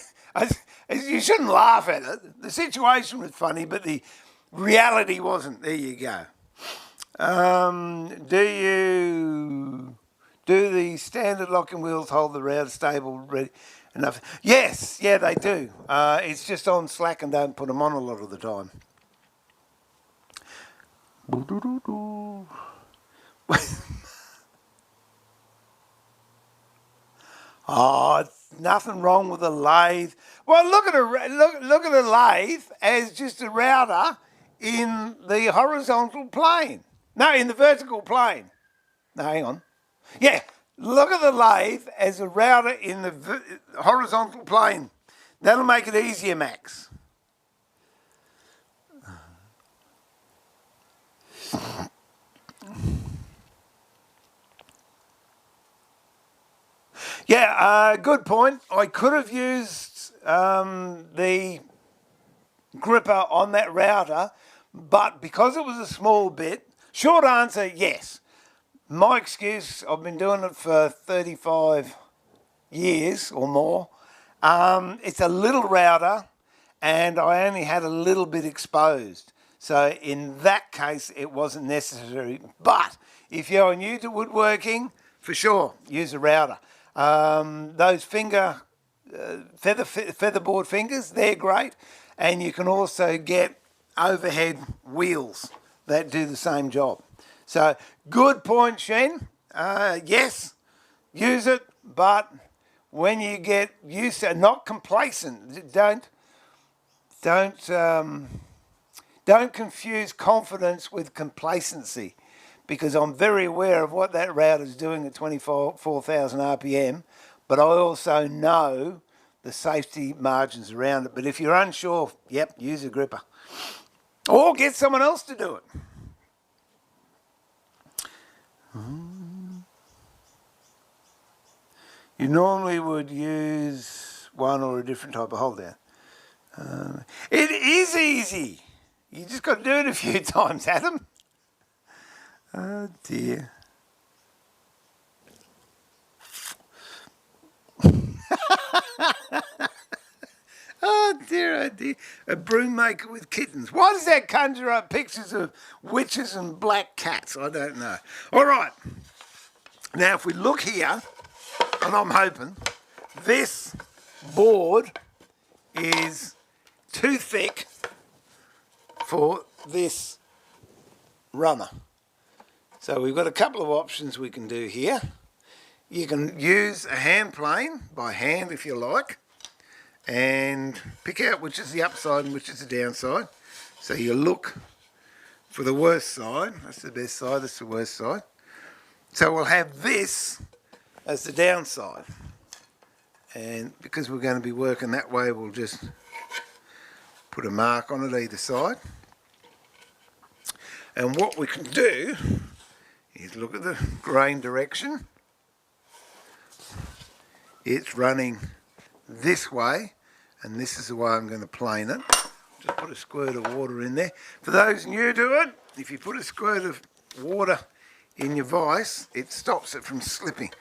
you shouldn't laugh at it. The situation was funny, but the reality wasn't. There you go. Do the standard locking wheels hold the router stable ready enough? Yes, yeah, they do. It's just on slack and don't put them on a lot of the time. Oh, nothing wrong with a lathe. Well, look at a lathe as just a router in the horizontal plane. No, in the vertical plane. No, hang on. Yeah, look at the lathe as a router in the horizontal plane. That'll make it easier, Max. Yeah, good point. I could have used the gripper on that router, but because it was a small bit, short answer, yes. My excuse, I've been doing it for 35 years or more. It's a little router and I only had a little bit exposed. So in that case, it wasn't necessary. But if you're new to woodworking, for sure, use a router. Those featherboard fingers, they're great. And you can also get overhead wheels that do the same job. So good point, Shen. Yes, use it, but when you get used to it, not complacent. Don't confuse confidence with complacency, because I'm very aware of what that router's doing at 24,000 RPM, but I also know the safety margins around it. But if you're unsure, yep, use a gripper. Or get someone else to do it. You normally would use one or a different type of hold down. It is easy. You just got to do it a few times, Adam. Oh dear. Oh dear, oh dear. A broom maker with kittens. Why does that conjure up pictures of witches and black cats? I don't know. All right. Now, if we look here, and I'm hoping, this board is too thick for this runner. So we've got a couple of options we can do here. You can use a hand plane, by hand if you like, and pick out which is the upside and which is the downside. So you look for the worst side. That's the best side, that's the worst side. So we'll have this as the downside. And because we're going to be working that way, we'll just put a mark on it either side. And what we can do is look at the grain direction. It's running this way, and this is the way I'm going to plane it. Just put a squirt of water in there. For those new to it, if you put a squirt of water in your vise, it stops it from slipping.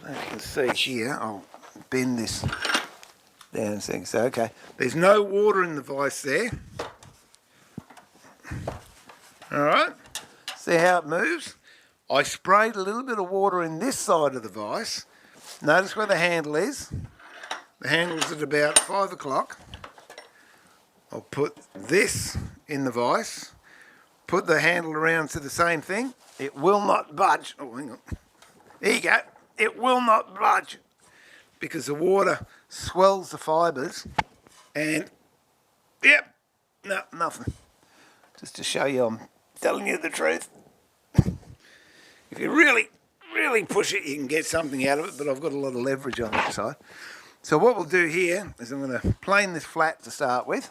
As you can see here, I'll bend this down a second. So, okay, there's no water in the vise there. All right, see how it moves? I sprayed a little bit of water in this side of the vise. Notice where the handle is. The handle's at about 5 o'clock. I'll put this in the vise, put the handle around to the same thing. It will not budge. Oh, hang on. There you go. It will not budge because the water swells the fibres and, yep, no, nothing. Just to show you I'm telling you the truth. If you really push it, you can get something out of it, but I've got a lot of leverage on that side. So what we'll do here is I'm going to plane this flat to start with.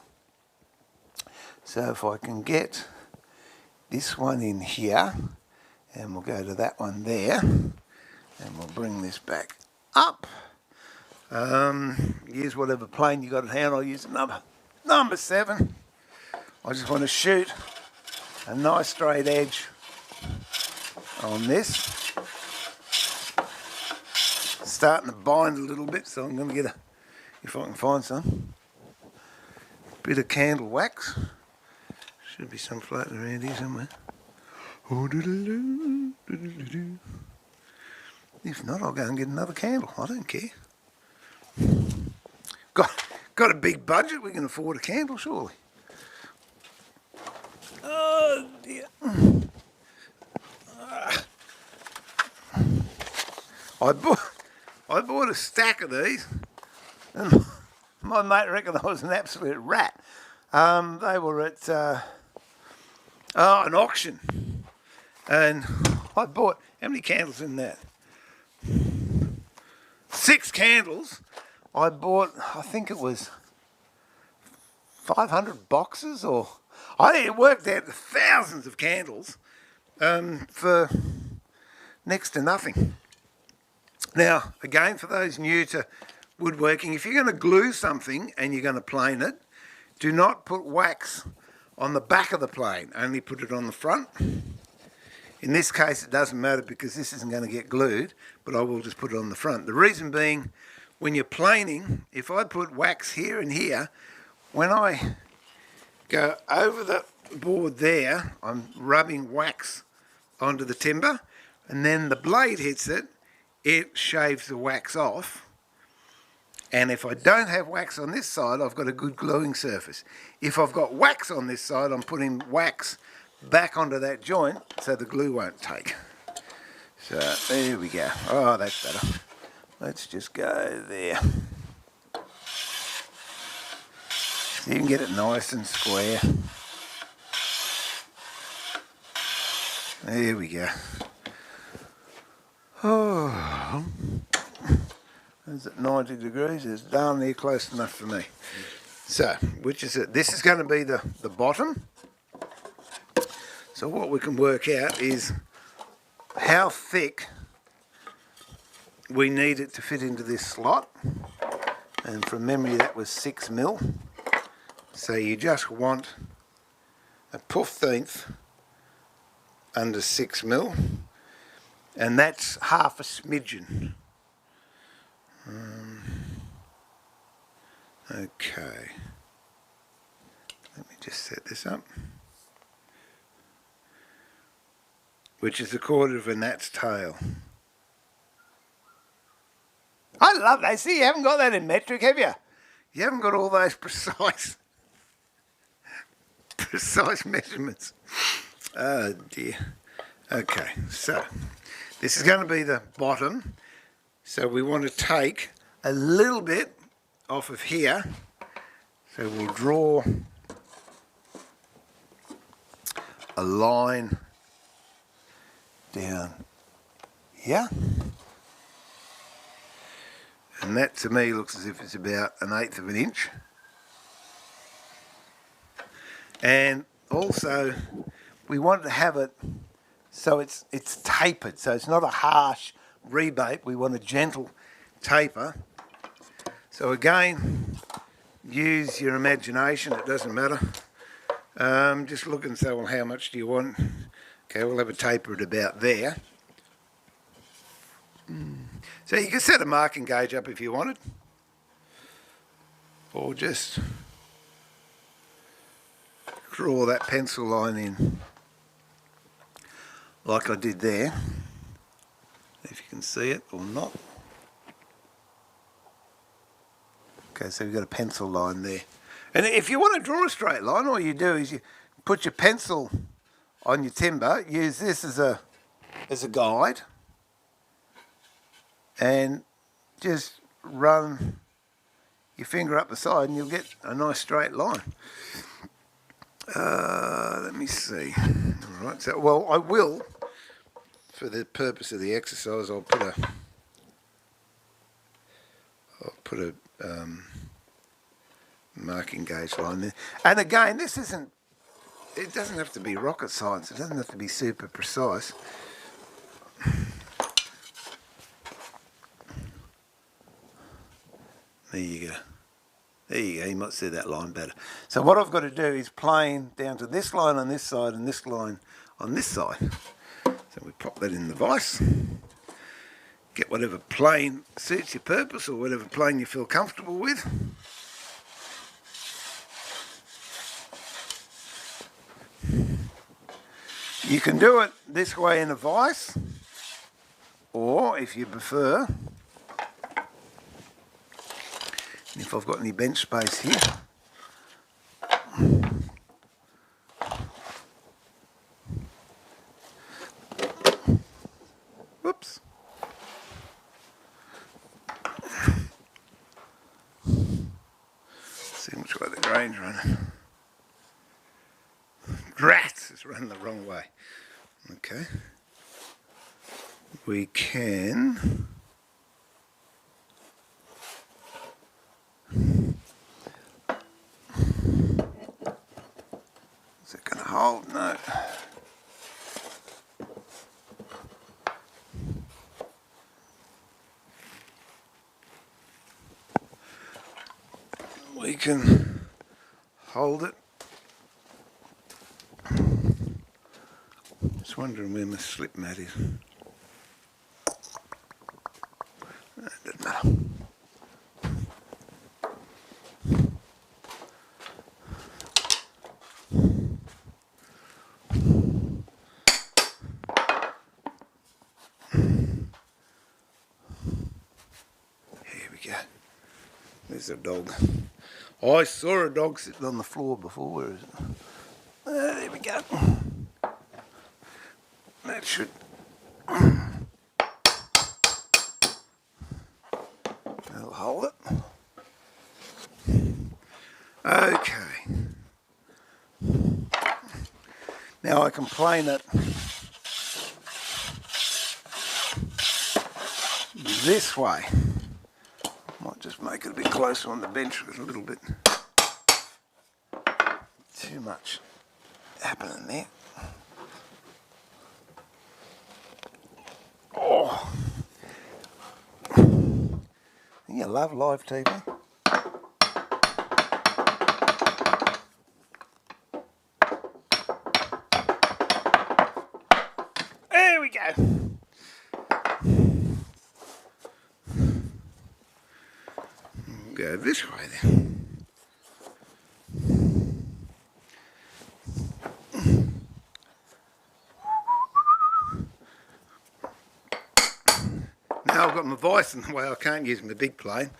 So if I can get this one in here, and we'll go to that one there, and we'll bring this back up. Use whatever plane you got at hand. I'll use number 7. I just want to shoot a nice straight edge on this. Starting to bind a little bit, so I'm going to get if I can find some, bit of candle wax. Should be some floating around here somewhere. If not, I'll go and get another candle. I don't care. Got a big budget. We can afford a candle, surely. Oh dear. I bought a stack of these, and my mate reckoned I was an absolute rat. They were at an auction, and I bought, how many candles in that? 6 candles. I bought, I think it was 500 boxes, or it worked out to thousands of candles for next to nothing. Now, again, for those new to woodworking, if you're going to glue something and you're going to plane it, do not put wax on the back of the plane, only put it on the front. In this case, it doesn't matter because this isn't going to get glued, but I will just put it on the front. The reason being, when you're planing, if I put wax here and here, when I go over the board there, I'm rubbing wax onto the timber, and then the blade hits it, it shaves the wax off. And if I don't have wax on this side, I've got a good gluing surface. If I've got wax on this side, I'm putting wax back onto that joint so the glue won't take. So there we go. Oh, that's better. Let's just go there. So you can get it nice and square. There we go. Oh, is it 90 degrees? It's down there close enough for me. So, which is it? This is going to be the bottom. So what we can work out is how thick we need it to fit into this slot. And from memory that was 6 mil. So you just want a 15th under 6 mil. And that's half a smidgen. Okay. Let me just set this up. Which is 1/4 of a gnat's tail. I love that. See, you haven't got that in metric, have you? You haven't got all those precise measurements. Oh dear. Okay, so this is going to be the bottom. So we want to take a little bit off of here. So we'll draw a line down here. And that to me looks as if it's about 1/8 of an inch. And also we want to have it so it's tapered, so it's not a harsh rebate. We want a gentle taper. So again, use your imagination, it doesn't matter. Just look and say, well, how much do you want? Okay, we'll have a taper at about there. So you can set a marking gauge up if you wanted, or just draw that pencil line in like I did there, if you can see it or not. Okay, so we've got a pencil line there. And if you want to draw a straight line, all you do is you put your pencil on your timber, use this as a guide, and just run your finger up the side and you'll get a nice straight line. Let me see. All right, so, well, I will, for the purpose of the exercise, I'll put a marking gauge line there. And again, this isn't it doesn't have to be rocket science. It doesn't have to be super precise. There you go. There you go. You might see that line better. So what I've got to do is plane down to this line on this side and this line on this side. So we pop that in the vise. Get whatever plane suits your purpose or whatever plane you feel comfortable with. You can do it this way in a vise, or if you prefer, if I've got any bench space here, whoops, see which way the grain's running. Rats, it's running the wrong way. Okay, we can is it going to hold? No. We can hold it. Just wondering where my slip mat is. No, it doesn't matter. Here we go. There's a dog. I saw a dog sitting on the floor before. Where is it? There we go. That should. That'll hold it. Okay. Now I can plane it this way. Might just make it a bit closer on the bench. There's a little bit too much happening there. Oh, you love live TV. There we go. We'll go this way then. Now I've got my vise in the way, I can't use my big plane.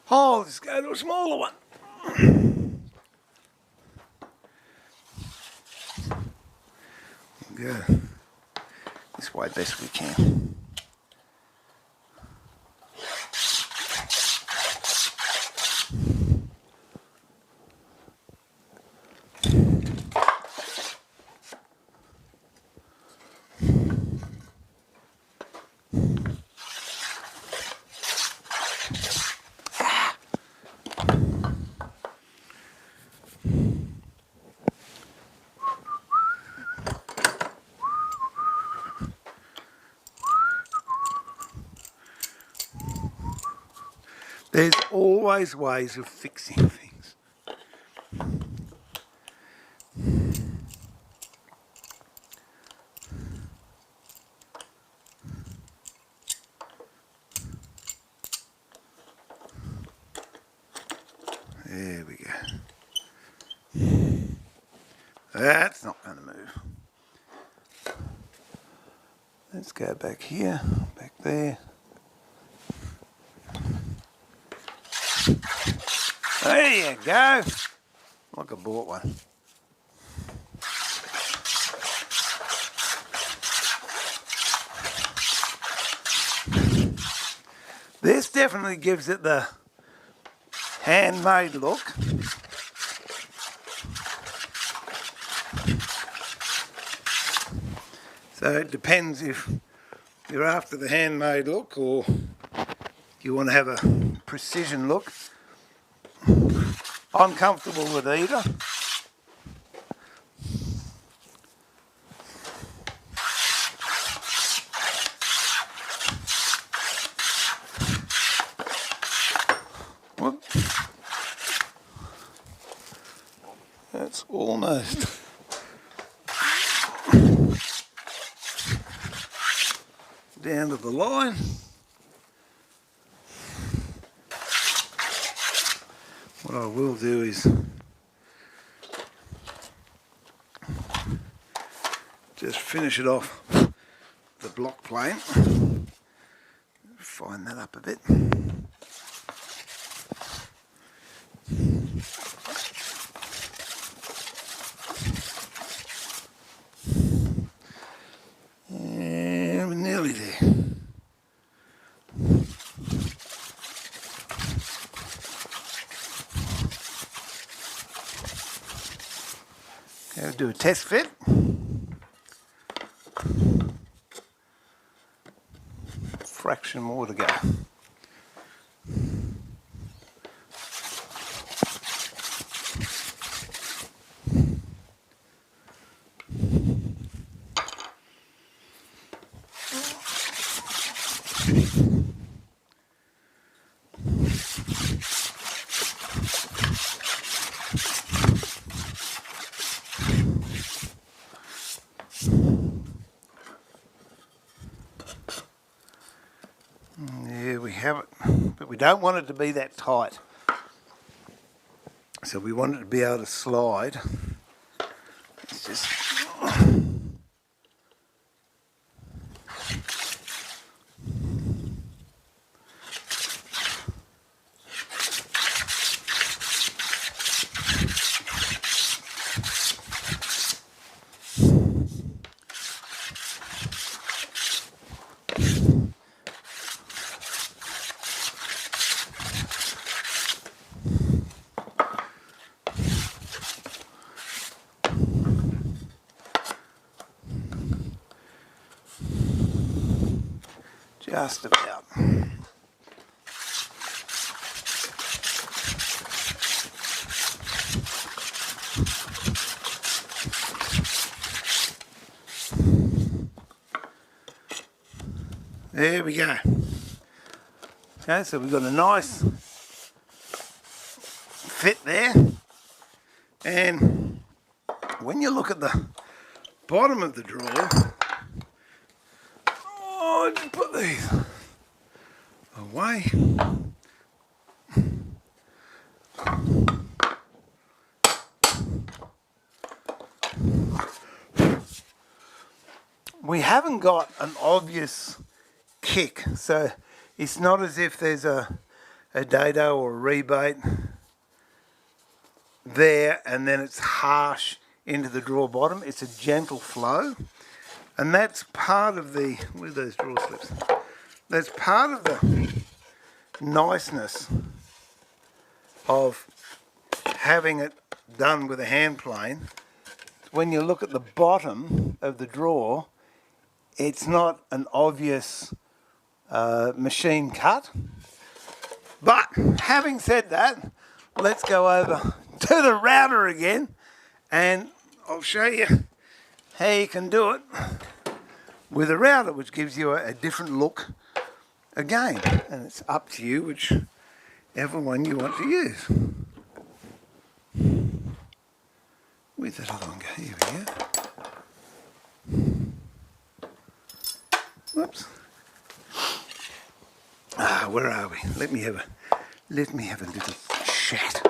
Oh, I'll just go to a smaller one. We'll go this way best we can. There's always ways of fixing things. There we go. That's not going to move. Let's go back here, back there. There you go. Like I bought one. This definitely gives it the handmade look. So it depends if you're after the handmade look or you want to have a precision look. I'm comfortable with either. Almost. Down to the line. What I will do is just finish it off the block plane. Fine that up a bit. And we're nearly there. Okay, we'll do a test fit. Fraction more to go. There we have it, but we don't want it to be that tight. So we want it to be able to slide. It's just just about. There we go. Okay, so we've got a nice fit there. And when you look at the bottom of the drawer, I just put these away. We haven't got an obvious kick, so it's not as if there's a dado or a rebate there and then it's harsh into the drawer bottom. It's a gentle flow. And that's part of the, where's those drawer slips? That's part of the niceness of having it done with a hand plane. When you look at the bottom of the drawer, it's not an obvious machine cut. But having said that, let's go over to the router again and I'll show you how you can do it with a router, which gives you a different look again, and it's up to you whichever one you want to use. Where's that other one go? Here we go. Whoops. Where are we? Let me have a little chat.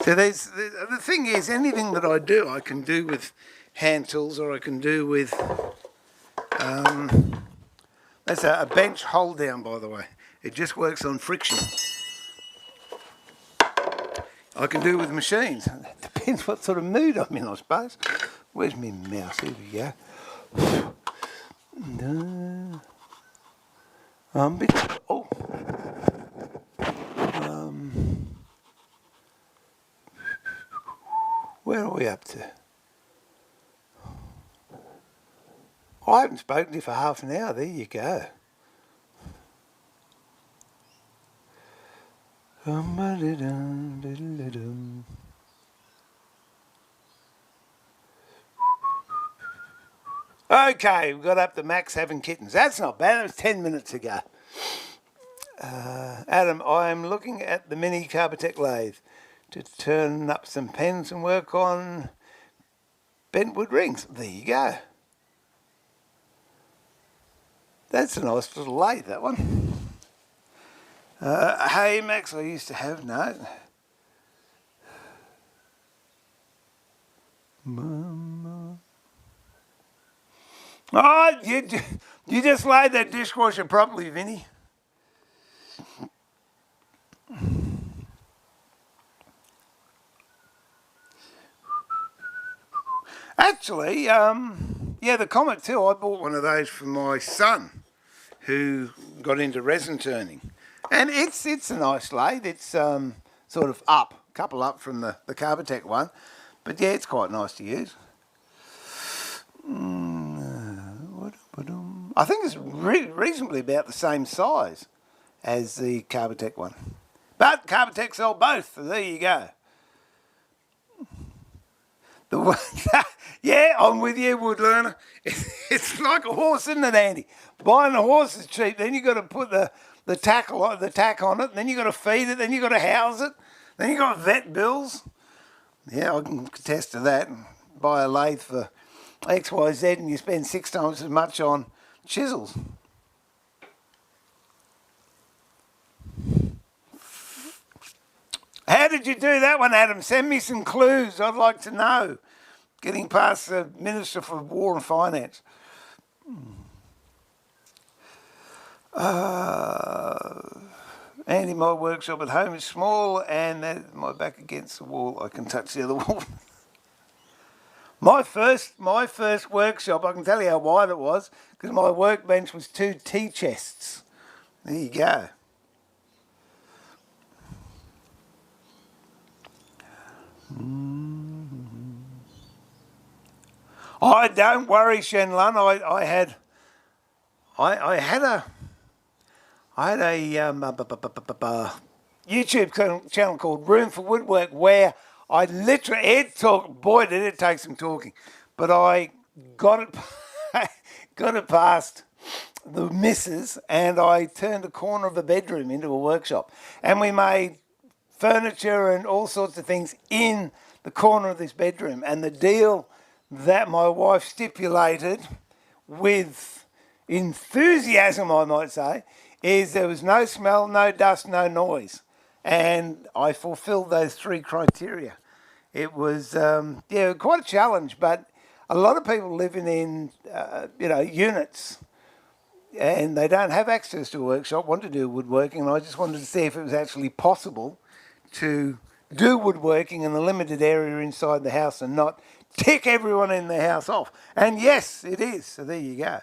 So the thing is, anything that I do, I can do with hand tools, or I can do with, that's a bench hold down, by the way. It just works on friction. I can do with machines. It depends what sort of mood I'm in, I suppose. Where's my mouse? Here we go. Where are we up to? I haven't spoken to you for half an hour. There you go. Okay, we got up to Max having kittens. That's not bad. That was 10 minutes ago. Adam, I am looking at the mini Carbotech lathe to turn up some pens and work on bentwood rings. There you go. That's a nice little lathe, that one. Hey Max, I used to have, no. Oh, you just laid that dishwasher properly, Vinny. Actually, yeah, the Comet 2, I bought one of those for my son who got into resin turning. And it's a nice lathe. It's sort of a couple up from the Carbotech one. But yeah, it's quite nice to use. I think it's reasonably about the same size as the Carbotech one. But Carbotech sell both, so there you go. Yeah, I'm with you, Wood Learner. It's like a horse, isn't it, Andy? Buying a horse is cheap. Then you got to put the tack on it. Then you got to feed it. Then you got to house it. Then you got vet bills. Yeah, I can attest to that. Buy a lathe for XYZ, and you spend 6 times as much on chisels. How did you do that one, Adam? Send me some clues. I'd like to know. Getting past the Minister for War and Finance. Andy, my workshop at home is small, and that's my back against the wall. I can touch the other wall. My first workshop, I can tell you how wide it was, because my workbench was 2 tea chests. There you go. Oh, don't worry, Shenlun. I had a YouTube channel called Room for Woodwork where I literally, boy did it take some talking, but I got it past the missus, and I turned a corner of a bedroom into a workshop, and we made furniture and all sorts of things in the corner of this bedroom. And the deal that my wife stipulated with enthusiasm, I might say, is there was no smell, no dust, no noise. And I fulfilled those 3 criteria. It was, quite a challenge, but a lot of people living in, units, and they don't have access to a workshop, want to do woodworking, and I just wanted to see if it was actually possible to do woodworking in a limited area inside the house and not tick everyone in the house off. And yes, it is. So there you go.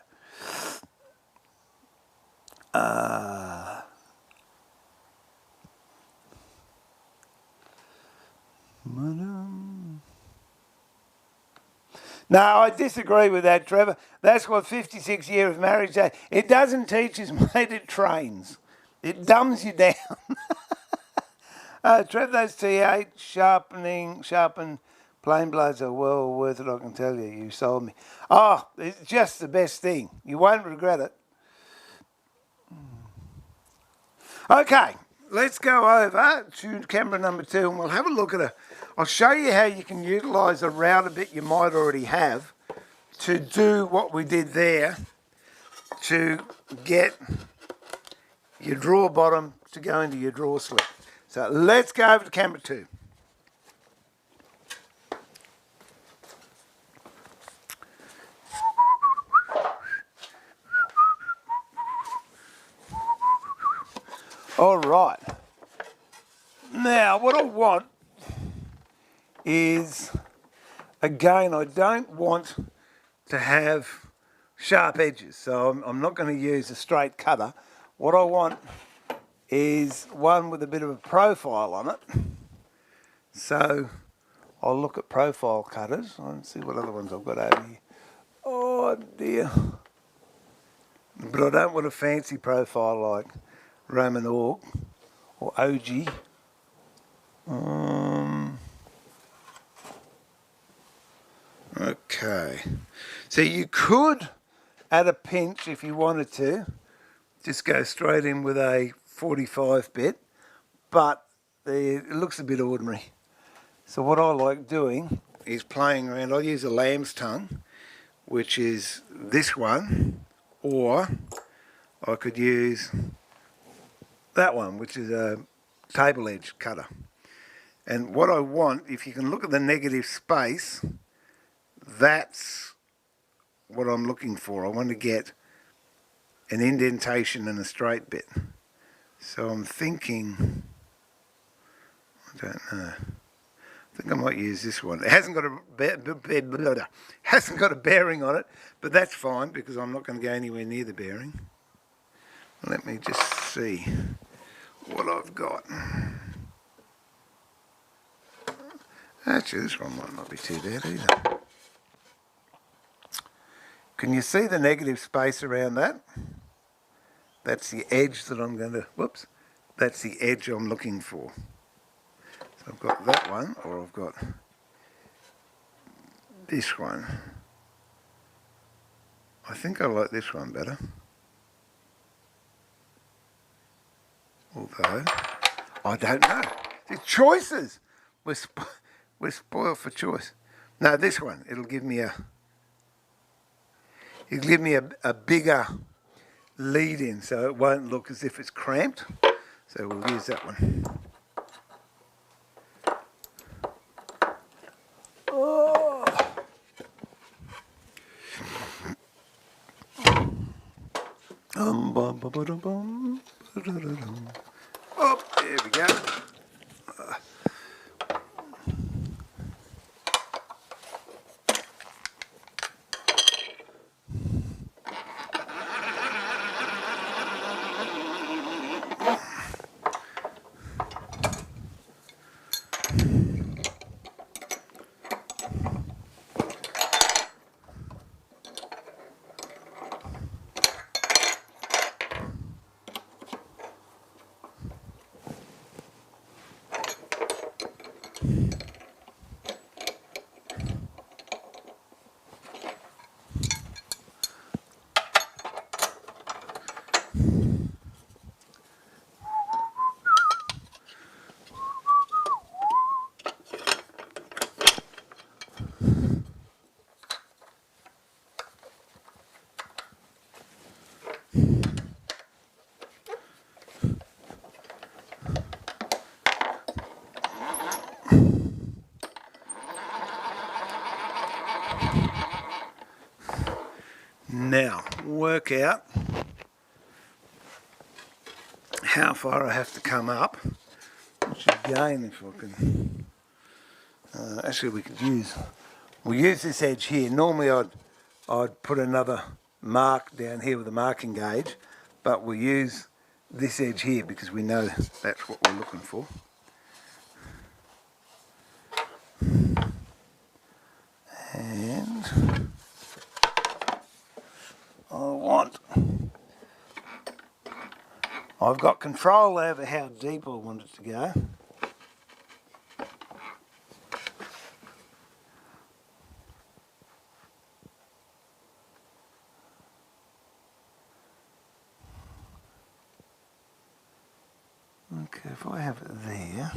No, I disagree with that, Trevor. That's what 56 years of marriage does. It doesn't teach us, mate, it trains. It dumbs you down. Trev, those T8 sharpened plain blades are well worth it, I can tell you. You sold me. Oh, it's just the best thing. You won't regret it. Okay, let's go over to camera number 2 and we'll have a look at I'll show you how you can utilise a router bit you might already have to do what we did there to get your drawer bottom to go into your drawer slip. So let's go over to camera 2. All right. Now, what I want is, again, I don't want to have sharp edges, so I'm not going to use a straight cutter. What I want is one with a bit of a profile on it. So I'll look at profile cutters. Let's see what other ones I've got over here. Oh dear. But I don't want a fancy profile like Roman Org or OG. Okay. So you could, at a pinch, if you wanted to, just go straight in with a 45 bit, but it looks a bit ordinary. So what I like doing is playing around. I use a lamb's tongue, which is this one, or I could use that one, which is a table edge cutter. And what I want, if you can look at the negative space, that's what I'm looking for. I want to get an indentation and a straight bit. So I'm thinking, I don't know. I think I might use this one. It hasn't got a bearing on it, but that's fine because I'm not going to go anywhere near the bearing. Let me just see what I've got. Actually, this one might not be too bad either. Can you see the negative space around that? That's the edge that I'm going to, whoops, that's the edge I'm looking for. So I've got that one, or I've got this one. I think I like this one better. Although, I don't know. The choices. We're spoiled for choice. No, this one. It'll give me a bigger lead in, so it won't look as if it's cramped. So we'll use that one. Oh, oh, there we go. Now, work out how far I have to come up, which again, if I can, actually we'll use this edge here. Normally I'd put another mark down here with a marking gauge, but we'll use this edge here because we know that's what we're looking for. And I've got control over how deep I want it to go. Okay, if I have it there.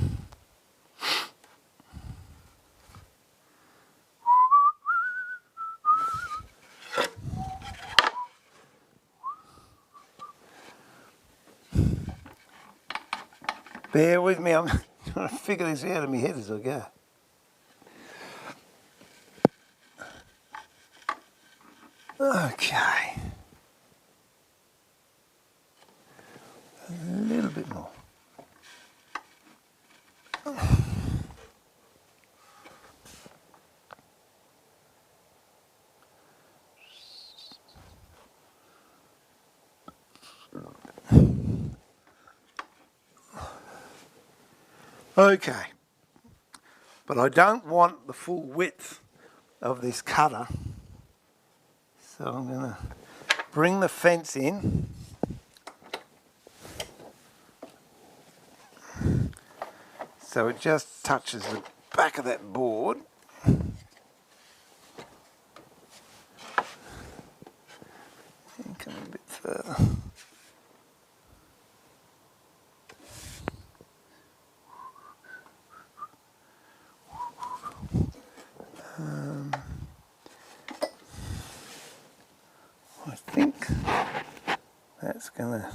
Bear with me, I'm trying to figure this out in my head as I go. Okay. A little bit more. Okay, but I don't want the full width of this cutter, so I'm going to bring the fence in. So it just touches the back of that board. And come a bit further. That's going to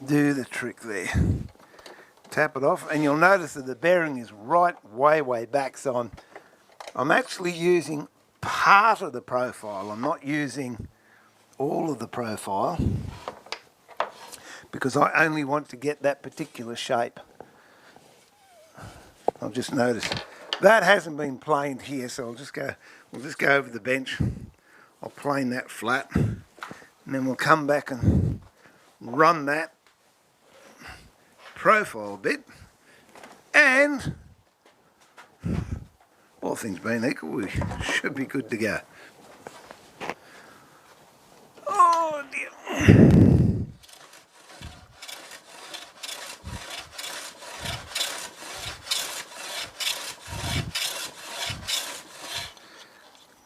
do the trick there. Tap it off, and you'll notice that the bearing is right way back, so I'm actually using part of the profile. I'm not using all of the profile because I only want to get that particular shape. I'll just notice that hasn't been planed here, so we'll just go over the bench. I'll plane that flat, and then we'll come back and run that profile bit, and all things being equal, we should be good to go. Oh dear.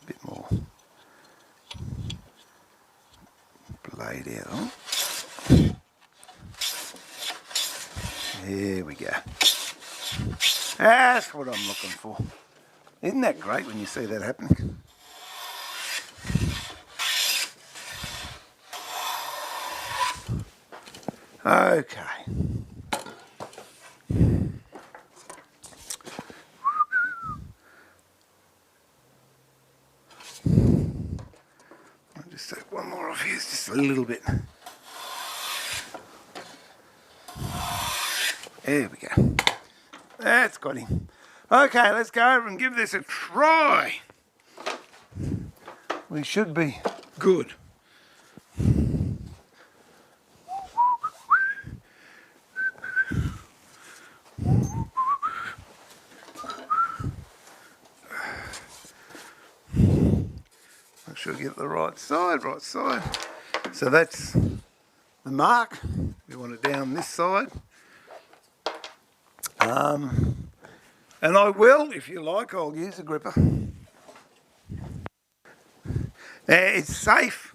Bit more blade out on. There we go. That's what I'm looking for. Isn't that great when you see that happening? Okay. I'll just take one more off here, just a little bit. There we go. That's got him. Okay, let's go over and give this a try. We should be good. Make sure we get the right side. So that's the mark. We want it down this side. And I will, if you like, I'll use a gripper. It's safe.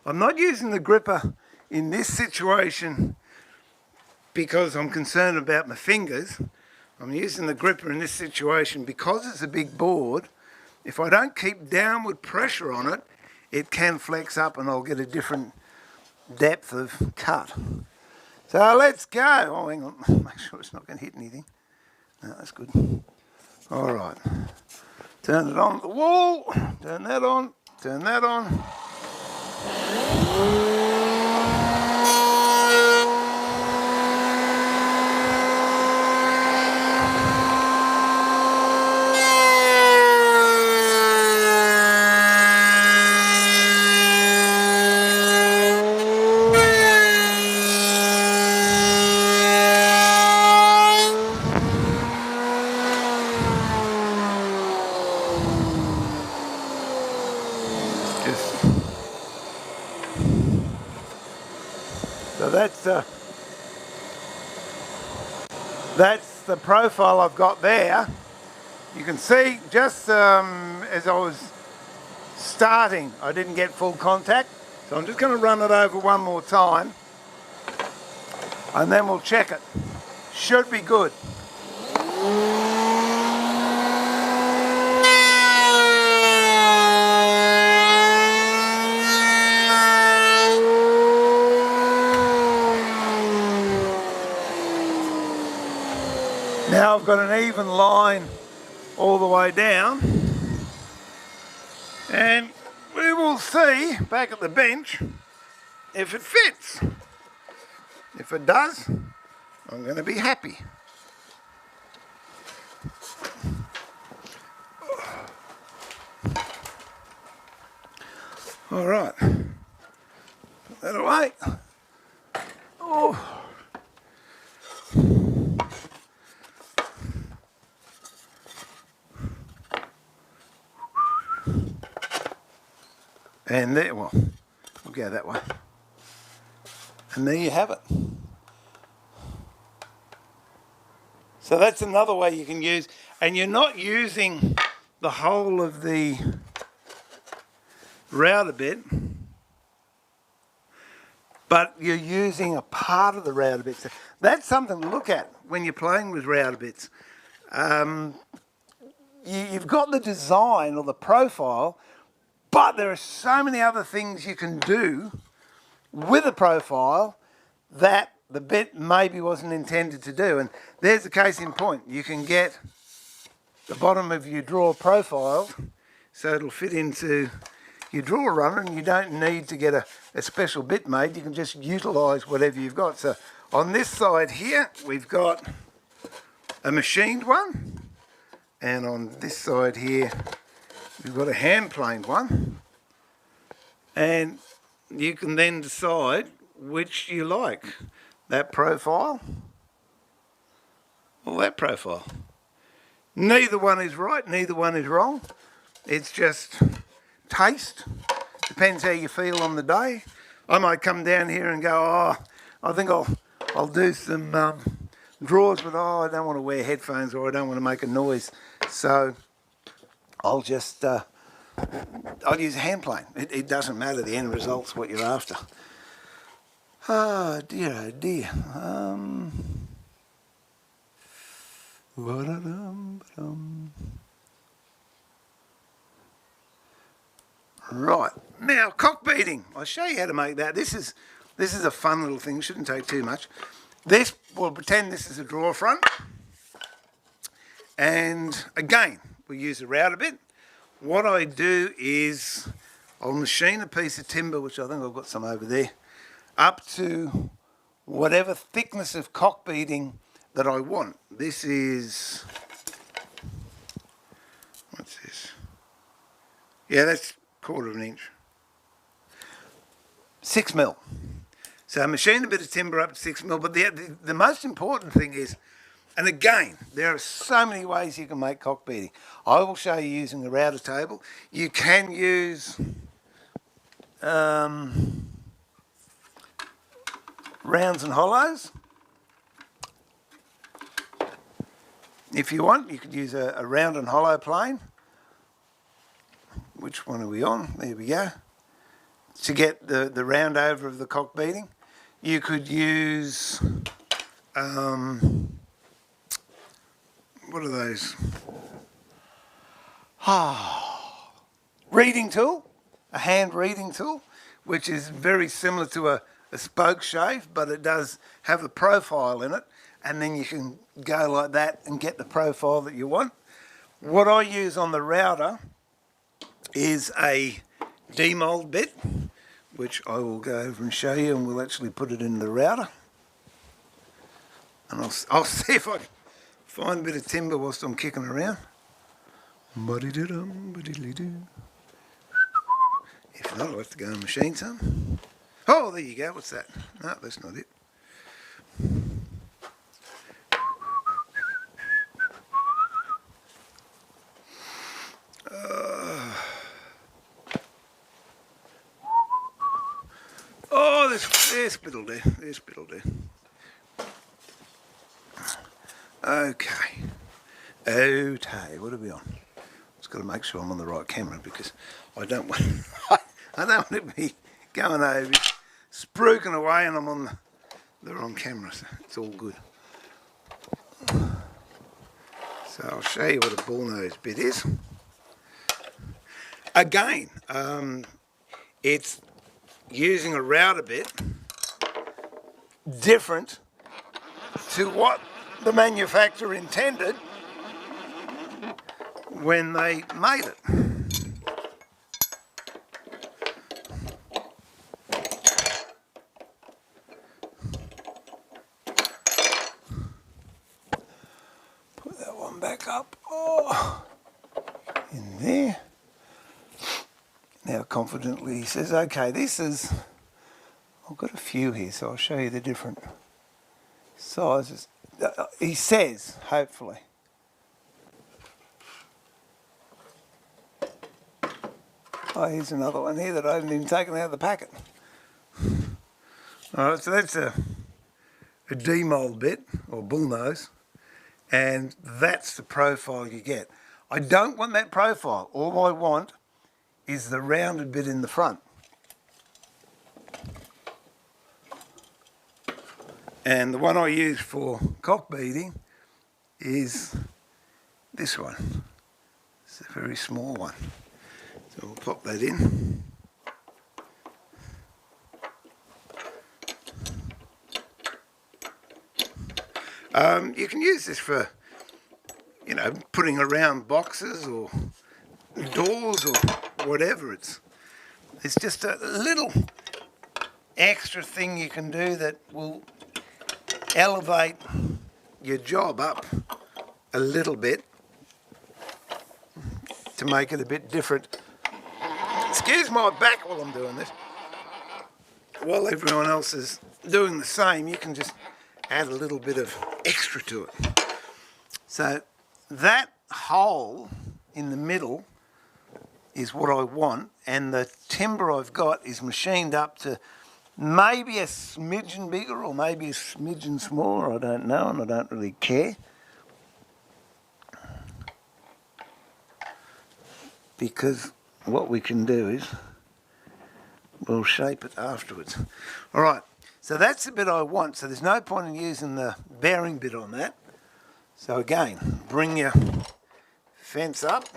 I'm not using the gripper in this situation because I'm concerned about my fingers. I'm using the gripper in this situation because it's a big board. If I don't keep downward pressure on it, it can flex up and I'll get a different depth of cut. So let's go. Oh, hang on, make sure it's not going to hit anything. No, that's good. All right. Turn it on the wall. Turn that on. Turn that on. So that's the profile I've got there. You can see just as I was starting, I didn't get full contact. So I'm just going to run it over one more time and then we'll check it. Should be good. Now I've got an even line all the way down, and we will see back at the bench if it fits. If it does, I'm going to be happy. All right, put that away. Oh. And there, well, we'll go that way. And there you have it. So that's another way you can use, and you're not using the whole of the router bit, but you're using a part of the router bit. So that's something to look at when you're playing with router bits. You've got the design or the profile, but there are so many other things you can do with a profile that the bit maybe wasn't intended to do. And there's the case in point. You can get the bottom of your drawer profiled so it'll fit into your drawer runner, and you don't need to get a special bit made. You can just utilise whatever you've got. So on this side here, we've got a machined one, and on this side here, we've got a hand planed one. And you can then decide which you like, that profile or that profile. Neither one is right, neither one is wrong. It's just taste. Depends how you feel on the day. I might come down here and go, oh, I think I'll do some drawers, but oh, I don't want to wear headphones or I don't want to make a noise. So I'll just I'll use a hand plane. It doesn't matter, the end result's what you're after. Oh dear, oh dear. Right, now cock beading. I'll show you how to make that. This is a fun little thing, shouldn't take too much. This, we'll pretend this is a drawer front. And again, we use a router bit. What I do is I'll machine a piece of timber, which I think I've got some over there, up to whatever thickness of cock beading that I want. This is, what's this? Yeah, that's 1/4 of an inch. 6 mil. So I machine a bit of timber up to 6 mil, but the most important thing is, and again, there are so many ways you can make cock beading. I will show you using the router table. You can use rounds and hollows. If you want, you could use a round and hollow plane. Which one are we on? There we go. To get the round over of the cock beading. You could use, what are those? Reading tool, a hand reading tool, which is very similar to a spoke shave, but it does have a profile in it, and then you can go like that and get the profile that you want. What I use on the router is a demold bit, which I will go over and show you, and we'll actually put it in the router. And I'll see if I can find a bit of timber whilst I'm kicking around. If not, I'll have to go and machine some. Oh, there you go. What's that? No, that's not it. Oh, this bit will do. This bit will do. Okay. Okay, what are we on? Just got to make sure I'm on the right camera because I don't want I don't want to be going over, spruiking away, and I'm on the wrong camera. So it's all good. So I'll show you what a bullnose bit is. Again, it's using a router bit, different to what the manufacturer intended when they made it. Put that one back up. Oh, in there. Now confidently he says, okay, this is, I've got a few here, so I'll show you the different sizes. He says, hopefully. Oh, here's another one here that I haven't even taken out of the packet. Alright, so that's a demold bit, or bullnose, and that's the profile you get. I don't want that profile. All I want is the rounded bit in the front. And the one I use for cock beading is this one. It's a very small one. So we'll pop that in. You can use this for, you know, putting around boxes or doors or whatever. It's just a little extra thing you can do that will elevate your job up a little bit to make it a bit different. Excuse my back while I'm doing this. While everyone else is doing the same, you can just add a little bit of extra to it. So that hole in the middle is what I want, and the timber I've got is machined up to maybe a smidgen bigger or maybe a smidgen smaller, I don't know, and I don't really care. Because what we can do is we'll shape it afterwards. All right, so that's the bit I want, so there's no point in using the bearing bit on that. So again, bring your fence up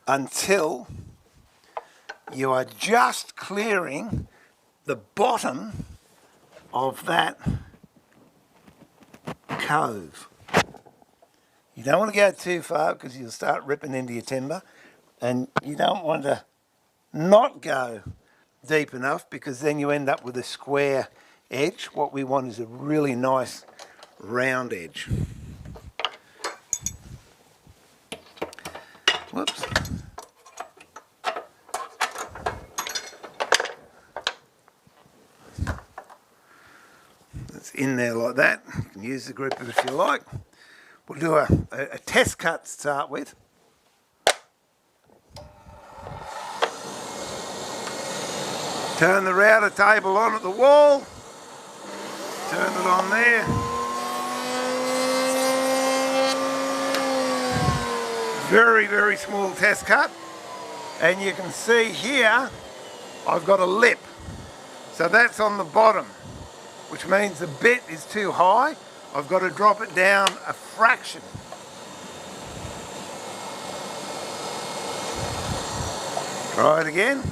until you are just clearing the bottom of that cove. You don't want to go too far because you'll start ripping into your timber, and you don't want to not go deep enough because then you end up with a square edge. What we want is a really nice round edge. Whoops. It's in there like that. You can use the gripper if you like. We'll do a test cut to start with. Turn the router table on at the wall. Turn it on there. Very, very small test cut. And you can see here, I've got a lip. So that's on the bottom, which means the bit is too high. I've got to drop it down a fraction. Try it again.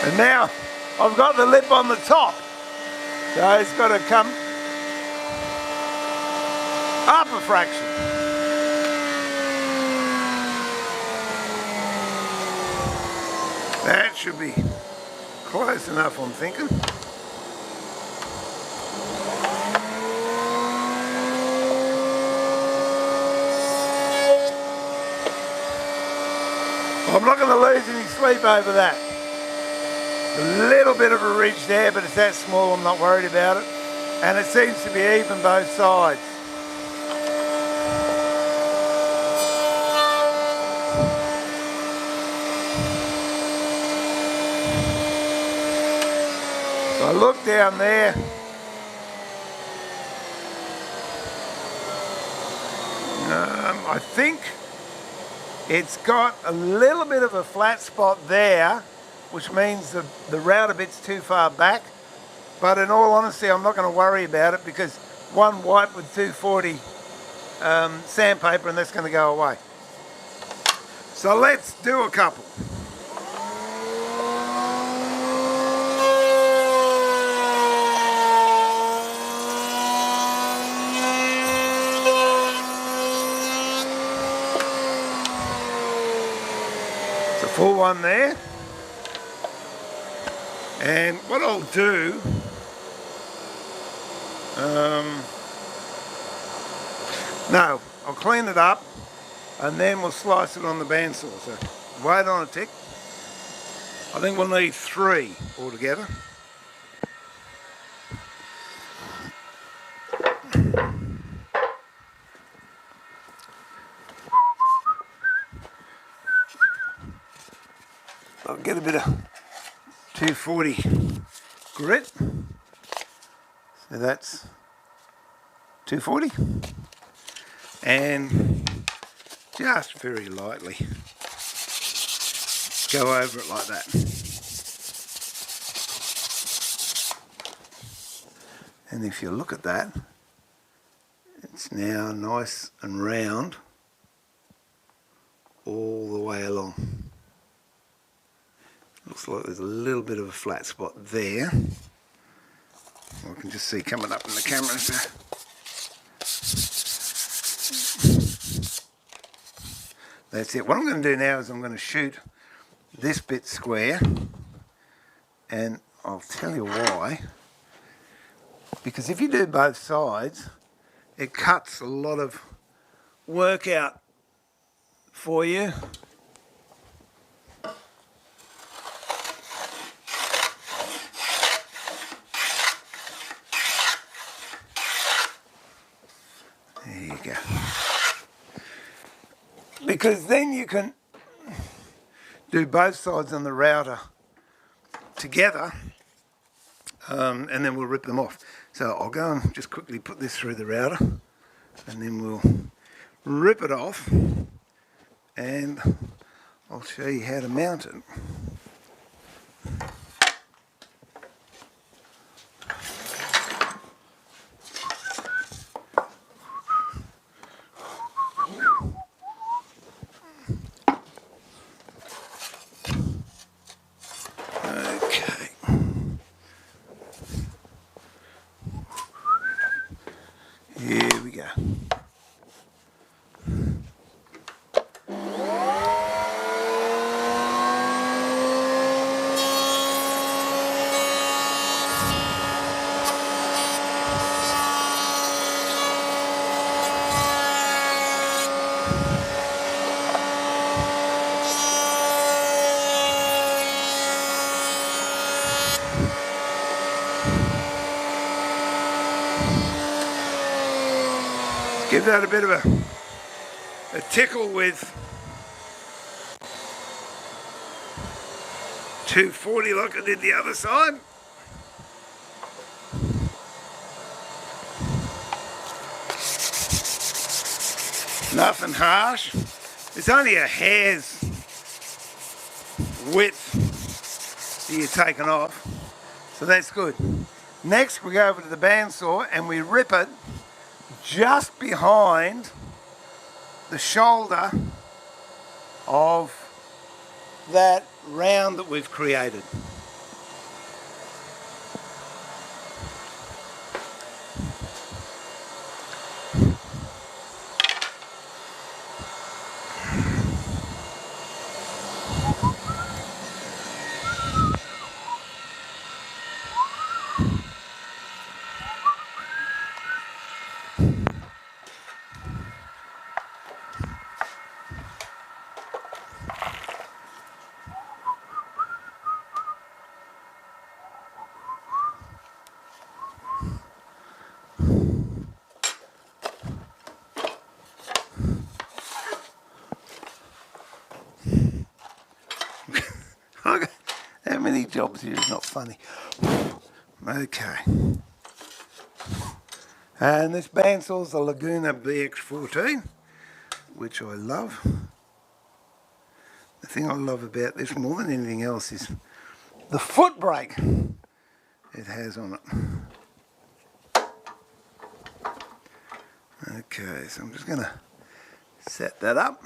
And now I've got the lip on the top, so it's got to come up a fraction. That should be close enough, I'm thinking. I'm not going to lose any sleep over that. A little bit of a ridge there, but it's that small, I'm not worried about it. And it seems to be even both sides. So I look down there. I think it's got a little bit of a flat spot there, which means the router bit's too far back. But in all honesty, I'm not going to worry about it because one wipe with 240 sandpaper and that's going to go away. So let's do a couple. It's a full one there. And what I'll do, no, I'll clean it up and then we'll slice it on the bandsaw. So wait on a tick. I think we'll need 3 altogether. I'll get a bit of 240 grit, so that's 240, and just very lightly go over it like that. And if you look at that, it's now nice and round all the way along. Looks like there's a little bit of a flat spot there. I can just see coming up in the camera. So. That's it. What I'm going to do now is I'm going to shoot this bit square, and I'll tell you why. Because if you do both sides, it cuts a lot of work out for you. There you go. Because then you can do both sides on the router together, and then we'll rip them off. So I'll go and just quickly put this through the router, and then we'll rip it off, and I'll show you how to mount it. Here we go. Give that a bit of a tickle with 240 like I did the other side. Nothing harsh. It's only a hair's width that you're taking off, so that's good. Next we go over to the bandsaw and we rip it just behind the shoulder of that round that we've created. How many jobs here is not funny? Okay. And this bandsaw's the Laguna BX14, which I love. The thing I love about this more than anything else is the foot brake it has on it. Okay, so I'm just going to set that up.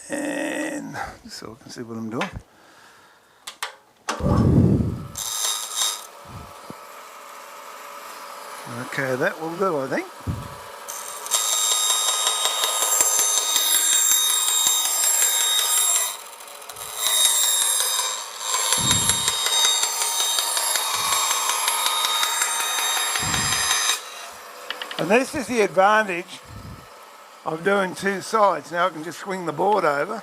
And so I can see what I'm doing. Okay, that will do, I think. And this is the advantage of doing two sides. Now I can just swing the board over.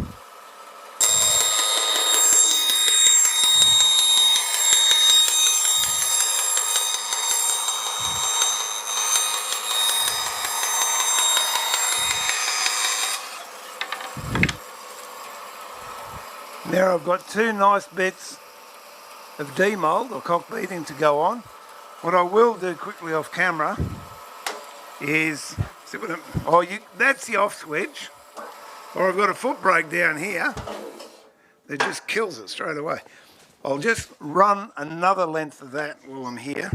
Now I've got two nice bits of demold or cock beading to go on. What I will do quickly off camera is, see what that's the off switch, or I've got a foot brake down here that just kills it straight away. I'll just run another length of that while I'm here.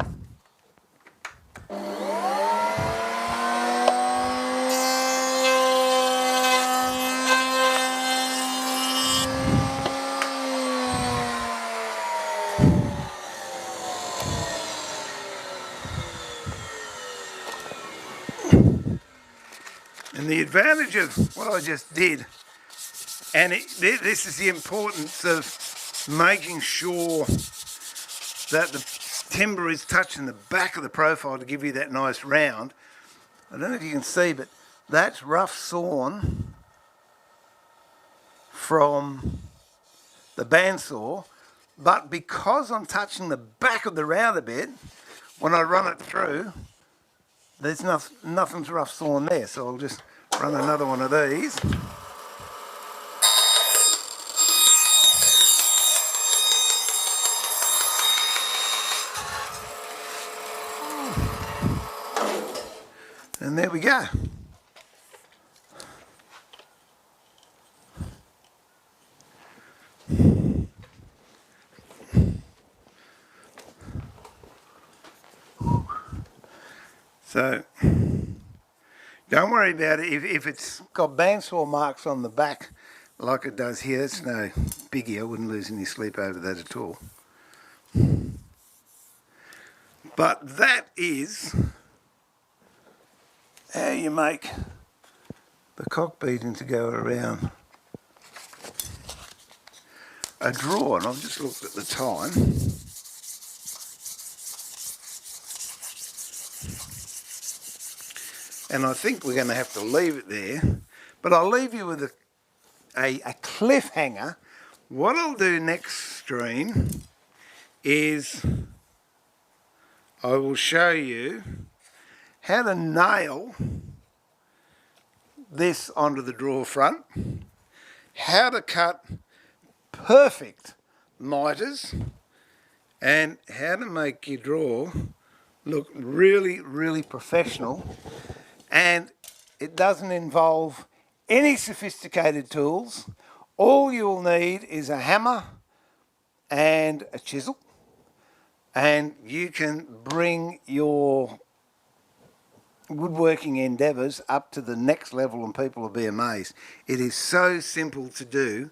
And the advantage of what I just did, and this is the importance of making sure that the timber is touching the back of the profile to give you that nice round. I don't know if you can see, but that's rough sawn from the bandsaw, but because I'm touching the back of the round a bit, when I run it through, there's nothing's rough sawn there, so I'll just run another one of these. And there we go. So don't worry about it if it's got bandsaw marks on the back like it does here. It's no biggie. I wouldn't lose any sleep over that at all. But that is how you make the cock beading to go around a drawer. And I've just looked at the time. And I think we're going to have to leave it there. But I'll leave you with a cliffhanger. What I'll do next stream is I will show you how to nail this onto the drawer front, how to cut perfect miters, and how to make your drawer look really, really professional. And it doesn't involve any sophisticated tools. All you'll need is a hammer and a chisel, and you can bring your woodworking endeavours up to the next level and people will be amazed. It is so simple to do,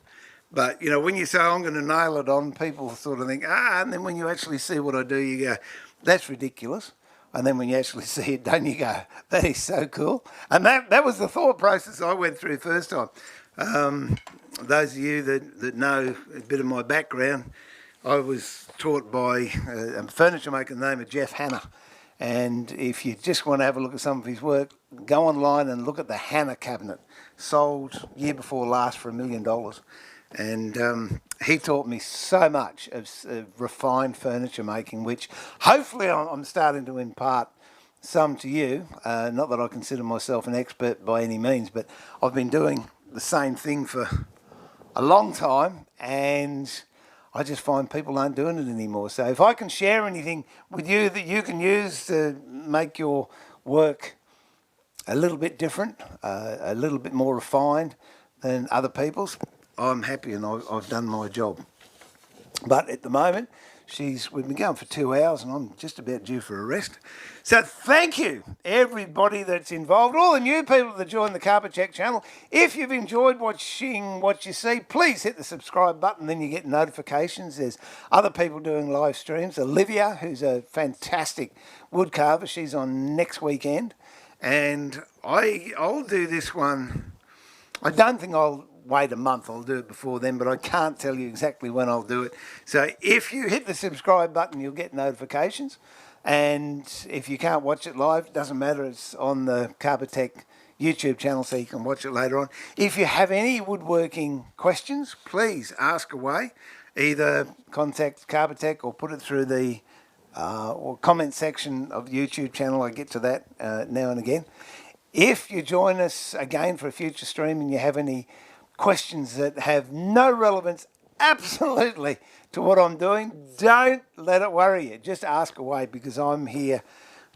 but you know, when you say I'm going to nail it on, people sort of think, and then when you actually see what I do, you go, that's ridiculous. And then when you actually see it done, you go, that is so cool. And that was the thought process I went through first time. Those of you that know a bit of my background, I was taught by a furniture maker named Jeff Hanna. And if you just want to have a look at some of his work, go online and look at the Hanna cabinet, sold year before last for $1 million. And he taught me so much of refined furniture making, which hopefully I'm starting to impart some to you. Not that I consider myself an expert by any means, but I've been doing the same thing for a long time, and I just find people aren't doing it anymore. So if I can share anything with you that you can use to make your work a little bit different, a little bit more refined than other people's, I'm happy and I've done my job. But at the moment, we've been going for 2 hours and I'm just about due for a rest. So thank you, everybody that's involved, all the new people that joined the Carpet Check channel. If you've enjoyed watching what you see, please hit the subscribe button, then you get notifications. There's other people doing live streams. Olivia, who's a fantastic wood carver, she's on next weekend. And I'll do this one. I don't think I'll wait a month, I'll do it before then, but I can't tell you exactly when I'll do it. So if you hit the subscribe button, you'll get notifications. And if you can't watch it live, doesn't matter, it's on the Carpet Tech YouTube channel, so you can watch it later on. If you have any woodworking questions, please ask away. Either contact Carpet Tech or put it through the or comment section of the YouTube channel. I get to that now and again. If you join us again for a future stream and you have any questions that have no relevance absolutely to what I'm doing, don't let it worry you. Just ask away, because I'm here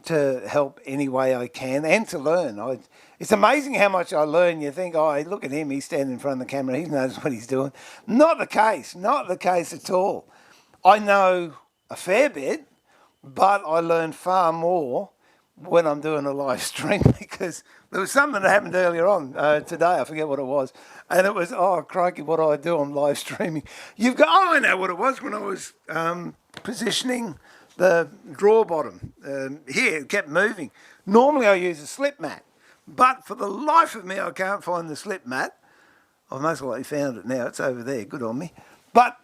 to help any way I can and to learn. It's amazing how much I learn. You think, oh, look at him, he's standing in front of the camera, he knows what he's doing. Not the case, not the case at all. I know a fair bit, but I learn far more when I'm doing a live stream, because there was something that happened earlier on today, I forget what it was, and it was, oh crikey, what do I do? I'm live streaming. I know what it was, when I was positioning the drawer bottom. Here, it kept moving. Normally I use a slip mat, But for the life of me, I can't find the slip mat. I've most likely found it now. It's over there. Good on me. But,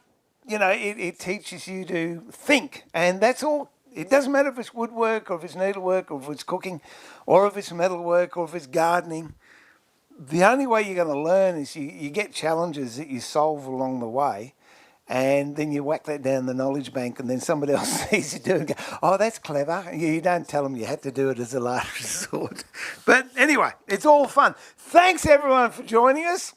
you know, it teaches you to think. And that's all. It doesn't matter if it's woodwork or if it's needlework or if it's cooking or if it's metalwork or if it's gardening. The only way you're going to learn is you get challenges that you solve along the way, and then you whack that down the knowledge bank, and then somebody else sees you do it and go, oh, that's clever. You don't tell them you had to do it as a last resort. But anyway, it's all fun. Thanks, everyone, for joining us.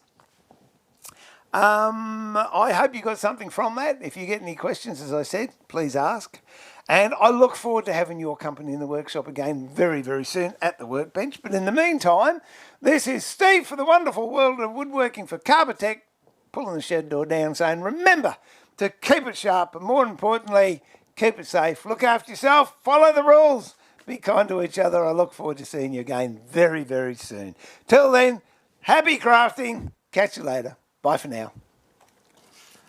I hope you got something from that. If you get any questions, as I said, please ask. And I look forward to having your company in the workshop again very, very soon at the workbench. But in the meantime, this is Steve for the wonderful world of woodworking for Carbotech, pulling the shed door down, saying remember to keep it sharp and more importantly, keep it safe. Look after yourself, follow the rules, be kind to each other. I look forward to seeing you again very, very soon. Till then, happy crafting. Catch you later. Bye for now.